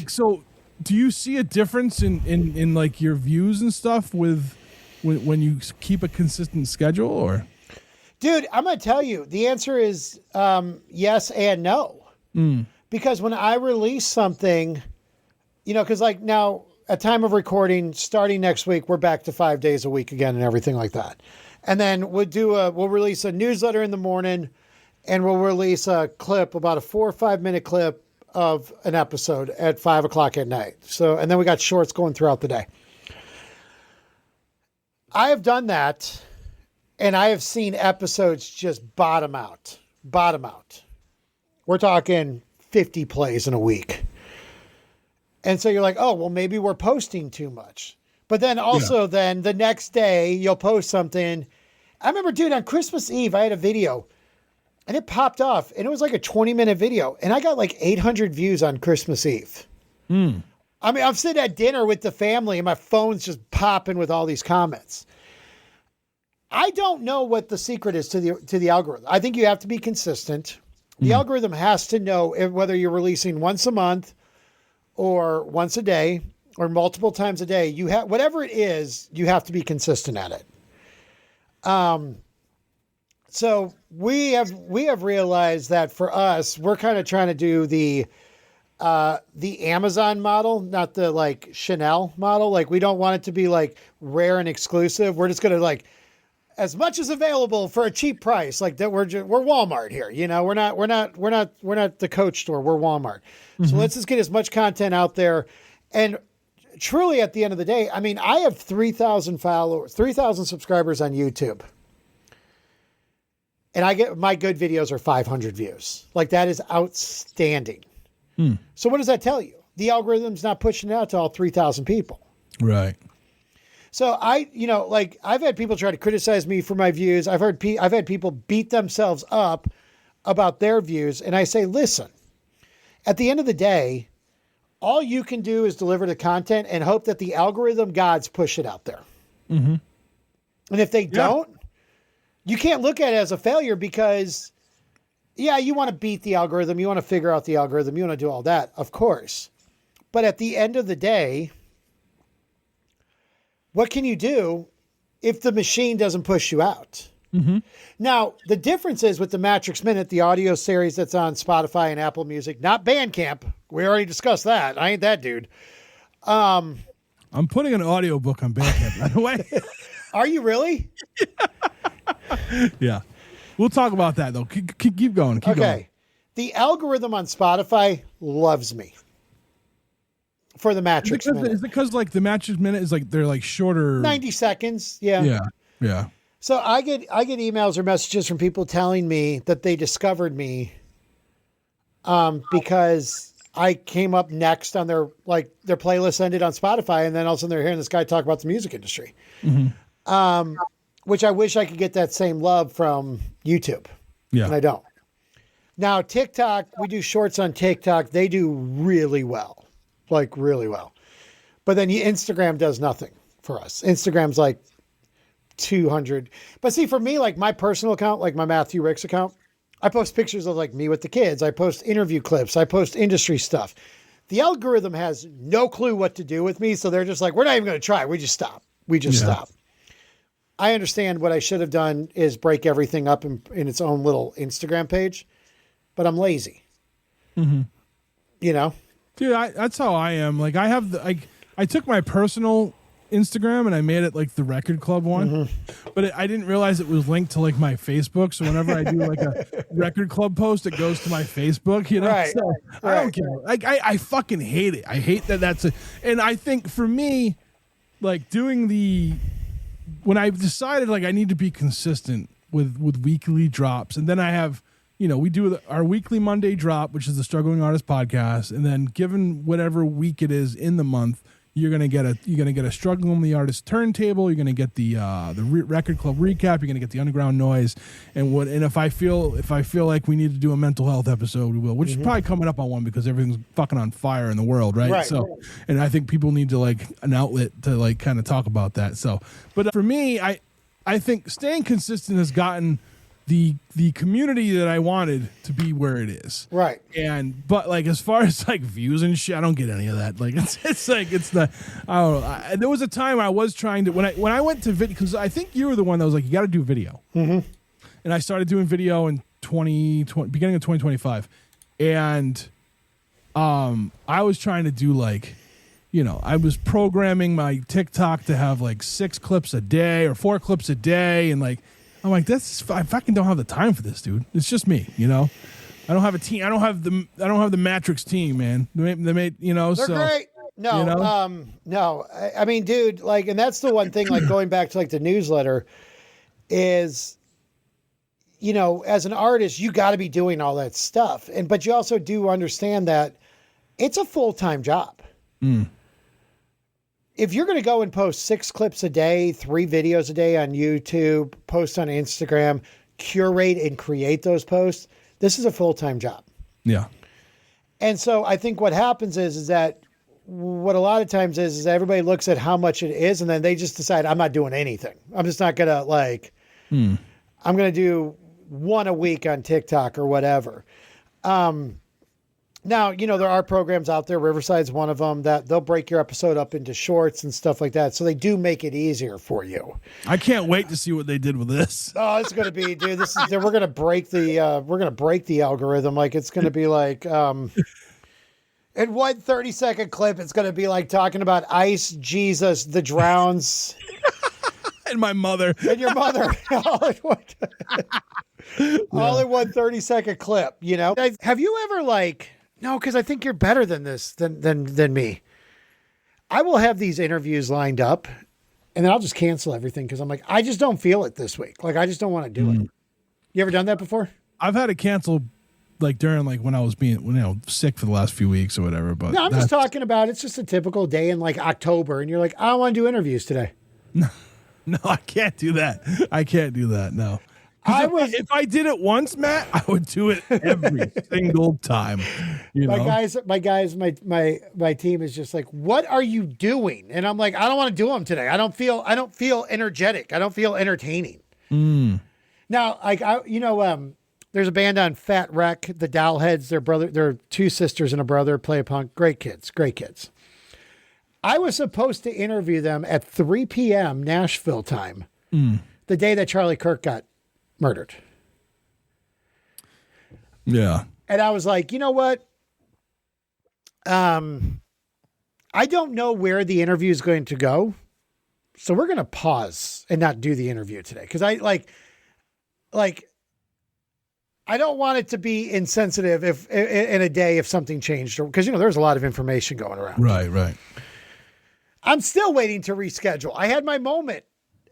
so do you see a difference in like your views and stuff when you keep a consistent schedule, or? Dude, I'm going to tell you, the answer is yes and no. Because when I release something, because now at time of recording, starting next week, we're back to 5 days a week again and everything like that. And then we'll release a newsletter in the morning, and we'll release a clip, about a 4 or 5 minute clip of an episode at 5 o'clock at night. So, and then we got shorts going throughout the day. I have done that, and I have seen episodes just bottom out. We're talking 50 plays in a week. And so you're like, oh, well, maybe we're posting too much. But then also then the next day you'll post something. I remember, dude, on Christmas Eve, I had a video and it popped off, and it was like a 20-minute video, and I got like 800 views on Christmas Eve. I'm sitting at dinner with the family and my phone's just popping with all these comments. I don't know what the secret is to the algorithm. I think you have to be consistent. The algorithm has to know whether you're releasing once a month or once a day or multiple times a day. You have, whatever it is, you have to be consistent at it. So we have realized that for us, we're kind of trying to do the Amazon model, not the like Chanel model. Like, we don't want it to be like rare and exclusive. We're just going to like, as much as available for a cheap price. Like that, we're Walmart here. We're not the Coach store. We're Walmart. So let's just get as much content out there. And truly, at the end of the day, I have 3,000 followers, 3,000 subscribers on YouTube. And my good videos are 500 views. Like, that is outstanding. So what does that tell you? The algorithm's not pushing it out to all 3,000 people. Right. So I've had people try to criticize me for my views. I've had people beat themselves up about their views. And I say, listen, at the end of the day, all you can do is deliver the content and hope that the algorithm gods push it out there. And if they don't, you can't look at it as a failure, because you want to beat the algorithm. You want to figure out the algorithm. You want to do all that, of course. But at the end of the day, what can you do if the machine doesn't push you out? Now, the difference is with the Mattrix Minute, the audio series that's on Spotify and Apple Music, not Bandcamp. We already discussed that. I ain't that dude. I'm putting an audiobook on Bandcamp, by the way. Are you really? Yeah. We'll talk about that, though. Keep going. Keep going. The algorithm on Spotify loves me for the Mattrix Minute. Is it because like the Mattrix Minute is like they're like shorter, 90 seconds? Yeah. So I get emails or messages from people telling me that they discovered me because I came up next on their playlist ended on Spotify, and then all of a sudden they're hearing this guy talk about the music industry. Which I wish I could get that same love from YouTube. Yeah. And I don't. Now, TikTok, we do shorts on TikTok. They do really well. Like, really well. But then Instagram does nothing for us. Instagram's like 200. But see, for me, like my personal account, like my Matthew Ricks account, I post pictures of like me with the kids. I post interview clips. I post industry stuff. The algorithm has no clue what to do with me. So they're just like, we're not even going to try. We just stop. Stop. I understand what I should have done is break everything up in its own little Instagram page, but I'm lazy. Dude, that's how I am. Like I I took my personal Instagram and I made it like the Record Club one, but I didn't realize it was linked to like my Facebook. So whenever I do like a Record Club post, it goes to my Facebook. You know, Right. so I don't care. Like I fucking hate it. I hate that that's a. And I think for me, like when I decided like I need to be consistent with weekly drops, and then I have. We do our weekly Monday drop, which is the Struggling Artist podcast, and then given whatever week it is in the month, you're gonna get a Struggling the Artist turntable. You're gonna get the Record Club recap. You're gonna get the Underground Noise, and if I feel like we need to do a mental health episode, we will. Which is probably coming up on one because everything's fucking on fire in the world, right? Right. So, and I think people need to like an outlet to like kind of talk about that. So, but for me, I think staying consistent has gotten the community that I wanted to be where it is. Right. But like as far as like views and shit, I don't get any of that. Like it's like it's the I don't know. There was a time I was trying to when I went to video, because I think you were the one that was like, you got to do video. And I started doing video in beginning of 2025, and I was trying to do like, I was programming my TikTok to have like 6 clips a day or 4 clips a day, and like. I'm like, I fucking don't have the time for this, dude. It's just me, I don't have a team. I don't have the Mattrix team, man. They made, They're so great. No, no. I mean, dude, like, and that's the one thing, like going back to like the newsletter is, as an artist, you got to be doing all that stuff. But you also do understand that it's a full-time job. If you're going to go and post 6 clips a day, 3 videos a day on YouTube, post on Instagram, curate and create those posts, this is a full-time job. Yeah. And so I think what happens is that what a lot of times is everybody looks at how much it is, and then they just decide, I'm not doing anything. I'm just not going to I'm going to do 1 a week on TikTok or whatever. Now, there are programs out there, Riverside's one of them, that they'll break your episode up into shorts and stuff like that. So they do make it easier for you. I can't wait to see what they did with this. Oh, it's going to be, dude, we're going to break the algorithm. Like, it's going to be like, in one 30-second clip, it's going to be like talking about ice, Jesus, the drowns. And my mother. And your mother. All in one 30-second clip, Have you ever no, because I think you're better than this, than me. I will have these interviews lined up, and then I'll just cancel everything because I'm like, I just don't feel it this week. Like, I just don't want to do it. You ever done that before? I've had to cancel, like during when I was being sick for the last few weeks or whatever. But no, I'm just talking about it's just a typical day in like October, and you're like, I don't want to do interviews today. No, I can't do that. I can't do that. No. If I did it once, Matt, I would do it every single time. My team is just like, what are you doing? And I'm like, I don't want to do them today. I don't feel energetic. I don't feel entertaining. Now, there's a band on Fat Wreck, the Dollheads, they're 2 sisters and a brother, play punk. Great kids. I was supposed to interview them at 3 p.m. Nashville time, the day that Charlie Kirk got murdered. Yeah. And I was like, you know what? I don't know where the interview is going to go. So we're going to pause and not do the interview today. Cause I don't want it to be insensitive if in a day, if something changed, because, there's a lot of information going around. Right. I'm still waiting to reschedule. I had my moment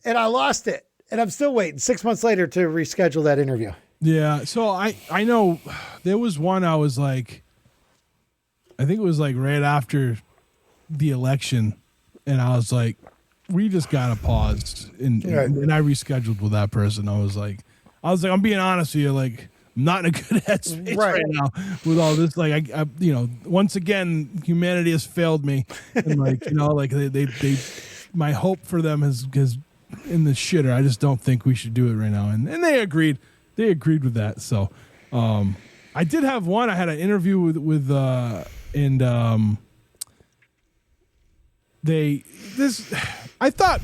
and I lost it. And I'm still waiting 6 months later to reschedule that interview. Yeah. So I know there was one I was like, I think it was like right after the election. And I was like, we just got to pause. And I rescheduled with that person. I was like, I'm being honest with you. Like, I'm not in a good headspace right now with all this. Like, I once again, humanity has failed me. And they my hope for them has in the shitter. I just don't think we should do it right now. And they agreed. They agreed with that. So I did have one. I had an interview with I thought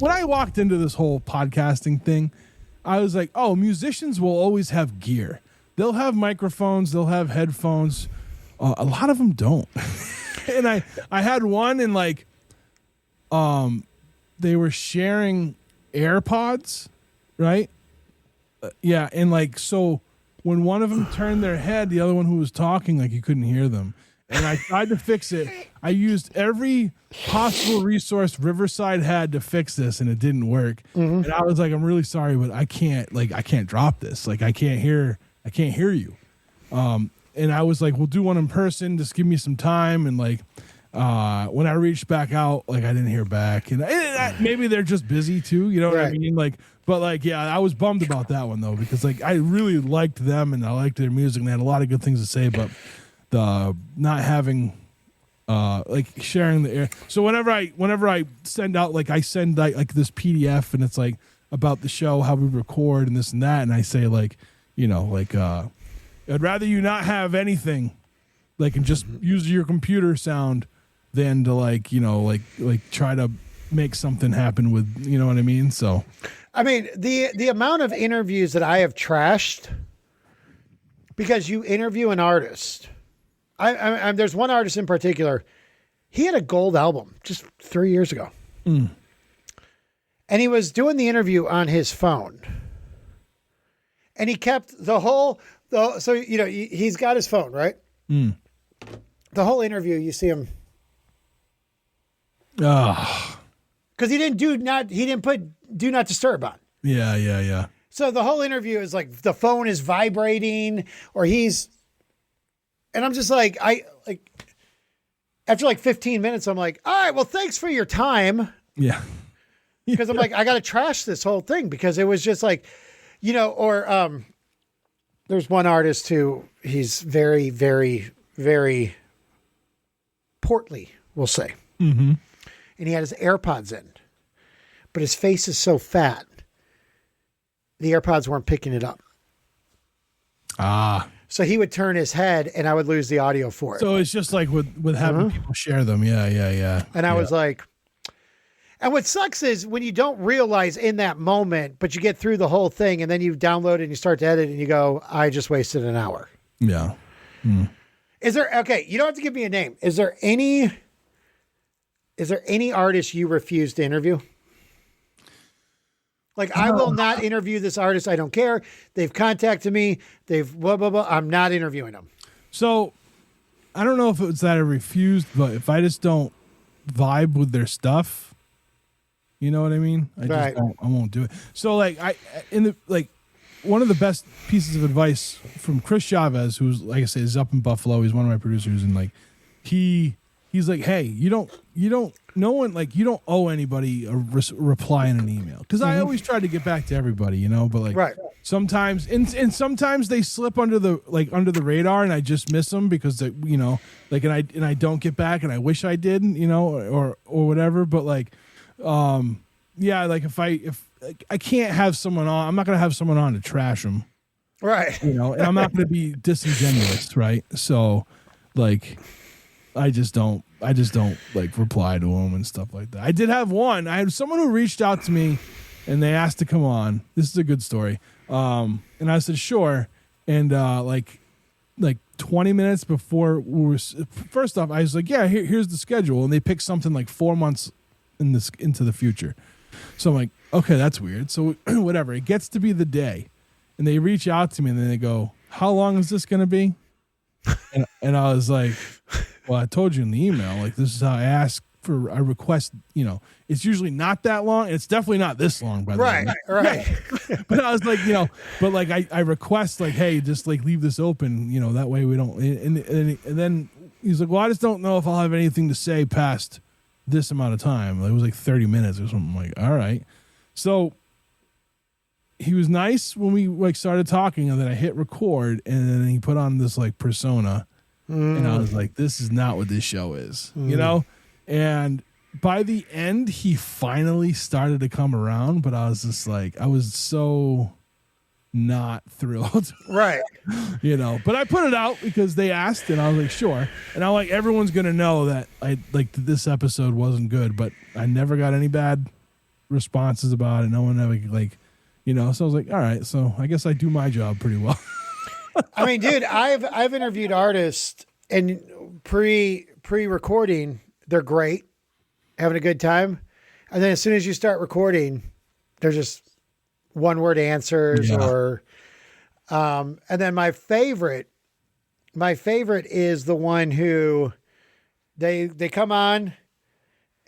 when I walked into this whole podcasting thing, I was like, oh, musicians will always have gear. They'll have microphones, they'll have headphones. A lot of them don't. And I had one and like, they were sharing AirPods, right? Yeah. And like, so when one of them turned their head, the other one who was talking, like you couldn't hear them. And I tried to fix it. I used every possible resource Riverside had to fix this, and it didn't work. And I was like, I'm really sorry, but I can't drop this. Like, I can't hear you. And I was like, we'll do one in person. Just give me some time. And like, when I reached back out, like I didn't hear back. And maybe they're just busy too. You know what I mean? Like, but like, yeah, I was bummed about that one though, because like I really liked them and I liked their music and they had a lot of good things to say, but the not having like sharing the air. So whenever I send out, like I send like this PDF and it's like about the show, how we record and this and that, and I say like, you know, like I'd rather you not have anything, like, and just use your computer sound than to like, you know, like try to make something happen with, you know what I mean? So I mean, the amount of interviews that I have trashed because you interview an artist. There's one artist in particular. He had a gold album just 3 years ago. And he was doing the interview on his phone. And he kept so, you know, he's got his phone, right? The whole interview, you see him. Because he didn't put do not disturb on. Yeah. So the whole interview is like the phone is vibrating or and I'm just like, after like 15 minutes, I'm like, all right, well, thanks for your time. Yeah. Because I'm like, I got to trash this whole thing because it was just like, you know, or there's one artist who he's very, very, very portly, we'll say. And he had his AirPods in, but his face is so fat, the AirPods weren't picking it up. So he would turn his head and I would lose the audio for it. So it's just like with having people share them. Yeah. And I was like, and what sucks is when you don't realize in that moment, but you get through the whole thing and then you download it and you start to edit and you go, I just wasted an hour. Yeah. Is there, okay, you don't have to give me a name. Is there any artist you refuse to interview? Like, I will not interview this artist. I don't care. They've contacted me. They've blah, blah, blah. I'm not interviewing them. So I don't know if it's that I refused, but if I just don't vibe with their stuff, you know what I mean? I won't do it. So like one of the best pieces of advice from Chris Chavez, who's, like I say, is up in Buffalo. He's one of my producers. And like, he's like, hey, you don't owe anybody a reply in an email. Because I always try to get back to everybody, you know, but like sometimes, and sometimes they slip under the radar and I just miss them because they, you know, like, and I don't get back and I wish I did, you know, or whatever. But like, yeah, like if I can't have someone on, I'm not going to have someone on to trash them. Right. You know, and I'm not going to be disingenuous. Right. So like, I just don't like reply to them and stuff like that. I did have one. I had someone who reached out to me and they asked to come on. This is a good story. And I said, sure. And like 20 minutes before first off, I was like, yeah, here's the schedule. And they picked something like 4 months into the future. So I'm like, okay, that's weird. So whatever. It gets to be the day. And they reach out to me and then they go, how long is this going to be? And I was like, well, I told you in the email, like, this is how I request, you know, it's usually not that long. It's definitely not this long, by the way. Right. But I was like, you know, but like, I request like, hey, just like leave this open, you know, that way we don't, and then he's like, well, I just don't know if I'll have anything to say past this amount of time. Like, it was like 30 minutes or something. I'm like, all right. So he was nice when we like started talking, and then I hit record, and then he put on this like persona, and I was like, this is not what this show is, you know? And by the end, he finally started to come around, but I was just like, I was so not thrilled. Right. You know, but I put it out because they asked, and I was like, sure. And I'm like, everyone's going to know that this episode wasn't good, but I never got any bad responses about it. No one ever like, you know, so I was like, all right, so I guess I do my job pretty well. I mean, dude, I've interviewed artists and pre pre-recording, they're great, having a good time. And then as soon as you start recording, they're just one-word answers or, and then my favorite is the one who they come on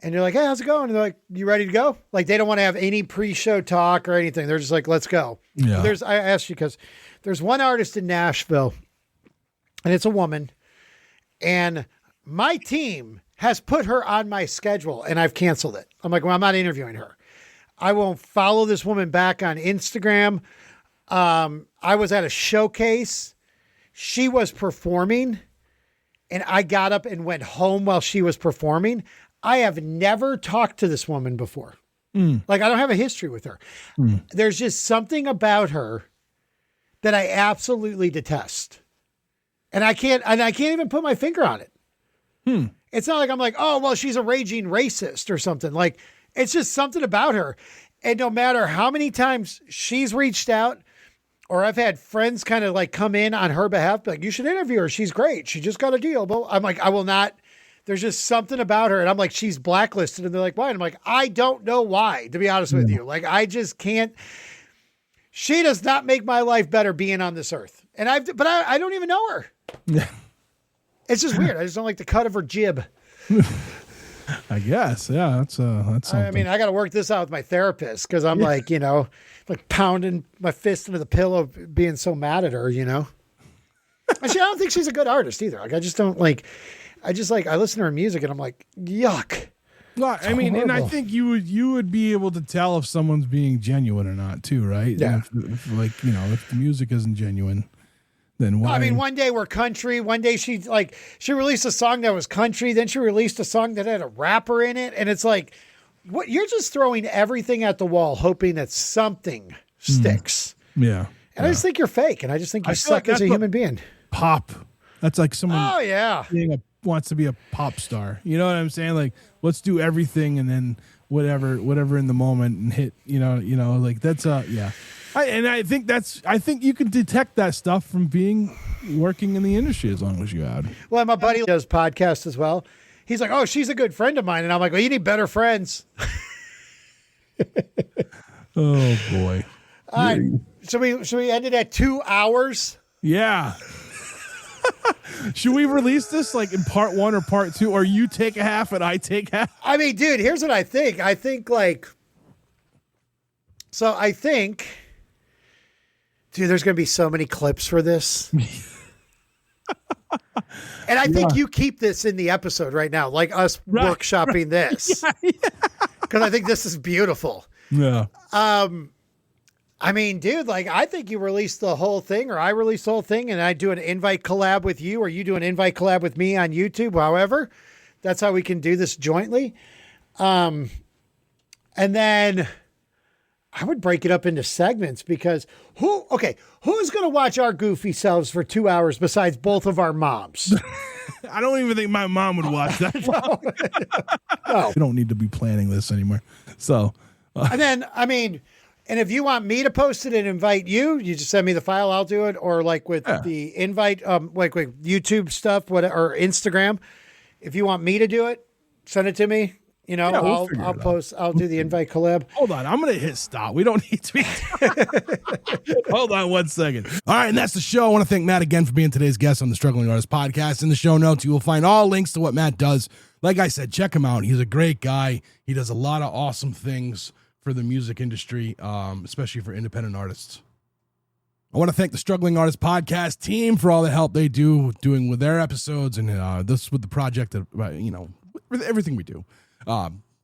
and you're like, hey, how's it going? And they're like, you ready to go? Like, they don't want to have any pre-show talk or anything. They're just like, let's go. Yeah. I asked you because there's one artist in Nashville and it's a woman, and my team has put her on my schedule and I've canceled it. I'm like, well, I'm not interviewing her. I won't follow this woman back on Instagram. I was at a showcase. She was performing and I got up and went home while she was performing. I have never talked to this woman before. Like, I don't have a history with her. There's just something about her that I absolutely detest. And I can't even put my finger on it. It's not like I'm like, oh, well, she's a raging racist or something. Like, it's just something about her. And no matter how many times she's reached out, or I've had friends kind of like come in on her behalf, like, you should interview her. She's great. She just got a deal. But I'm like, I will not. There's just something about her. And I'm like, she's blacklisted. And they're like, why? And I'm like, I don't know why, to be honest with you. Like, I just can't. She does not make my life better being on this earth. And I don't even know her. Yeah. It's just weird. I just don't like the cut of her jib. I guess. Yeah. That's something. I mean, I got to work this out with my therapist because I'm like, like pounding my fist into the pillow being so mad at her, Actually, I don't think she's a good artist either. Like, I listen to her music and I'm like, yuck. Well, I mean, and I horrible. think you would be able to tell if someone's being genuine or not too, right? Yeah. If the music isn't genuine, then why? I mean, one day we're country. One day she released a song that was country. Then she released a song that had a rapper in it. And it's like, what? You're just throwing everything at the wall, hoping that something sticks. Yeah. And I just think you're fake. And I just think you I feel suck like as a that's human being. Pop. That's like someone Oh, yeah. wants to be a pop star. You know what I'm saying? Like, let's do everything and then whatever in the moment and hit, like that's yeah. I think you can detect that stuff from working in the industry as long as you have. Well, my buddy does podcasts as well. He's like, oh, she's a good friend of mine. And I'm like, well, you need better friends. Oh boy. All right. Should we end it at 2 hours? Yeah. Should we release this like in part 1 or part 2, or you take a half and I take half? I mean, dude, here's what I think. I think dude, there's going to be so many clips for this. And I think you keep this in the episode right now, like us workshopping this. Because I think this is beautiful. Yeah. I mean, dude, like, I think you release the whole thing, or I release the whole thing, and I do an invite collab with you, or you do an invite collab with me on YouTube, however. That's how we can do this jointly. And then I would break it up into segments because who's going to watch our goofy selves for 2 hours besides both of our moms? I don't even think my mom would watch that. No. We don't need to be planning this anymore. So, And then, I mean, and if you want me to post it and invite you, you just send me the file, I'll do it. Or like with the invite, like with YouTube stuff, or Instagram, if you want me to do it, send it to me. I'll post, I'll do the invite collab. Hold on. I'm going to hit stop. We don't need to be. Hold on 1 second. All right. And that's the show. I want to thank Matt again for being today's guest on the Struggling Artist Podcast. In the show notes, you will find all links to what Matt does. Like I said, check him out. He's a great guy. He does a lot of awesome things for the music industry, especially for independent artists. I want to thank the Struggling Artist Podcast team for all the help they doing with their episodes and this with the project, with everything we do.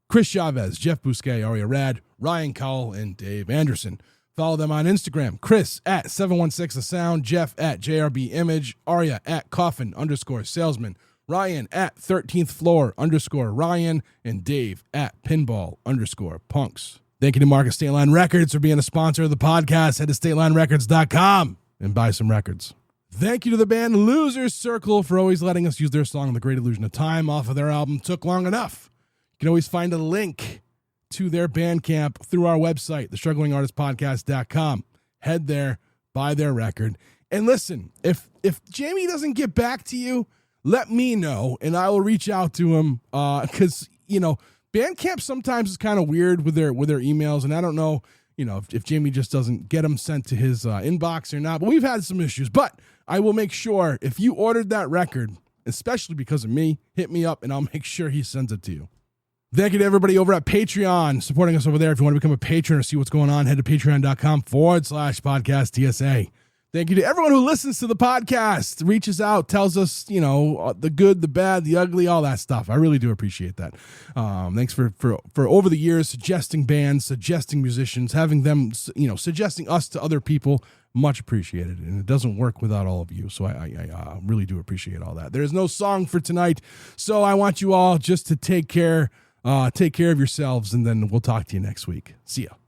Chris Chavez, Jeff Bousquet, Aria Rad, Ryan Cowell, and Dave Anderson. Follow them on Instagram. Chris at 716thesound, Jeff at JRBimage, Aria at coffin_salesman, Ryan at 13th floor _Ryan, and Dave at pinball_punks. Thank you to Marcus State Line Records for being a sponsor of the podcast. Head to StateLineRecords.com and buy some records. Thank you to the band Losers Circle for always letting us use their song The Great Illusion of Time off of their album Took Long Enough. You can always find a link to their Bandcamp through our website, thestrugglingartistpodcast.com. Head there, buy their record. And listen, if Jamie doesn't get back to you, let me know, and I will reach out to him because, Bandcamp sometimes is kind of weird with their emails, and I don't know, if Jamie just doesn't get them sent to his inbox or not, but we've had some issues. But I will make sure if you ordered that record, especially because of me, hit me up, and I'll make sure he sends it to you. Thank you to everybody over at Patreon supporting us over there. If you want to become a patron or see what's going on, head to patreon.com/podcast TSA. Thank you to everyone who listens to the podcast, reaches out, tells us, the good, the bad, the ugly, all that stuff. I really do appreciate that. Thanks for over the years suggesting bands, suggesting musicians, having them, suggesting us to other people. Much appreciated. And it doesn't work without all of you. So I really do appreciate all that. There's no song for tonight. So I want you all just to take care of yourselves, and then we'll talk to you next week. See ya.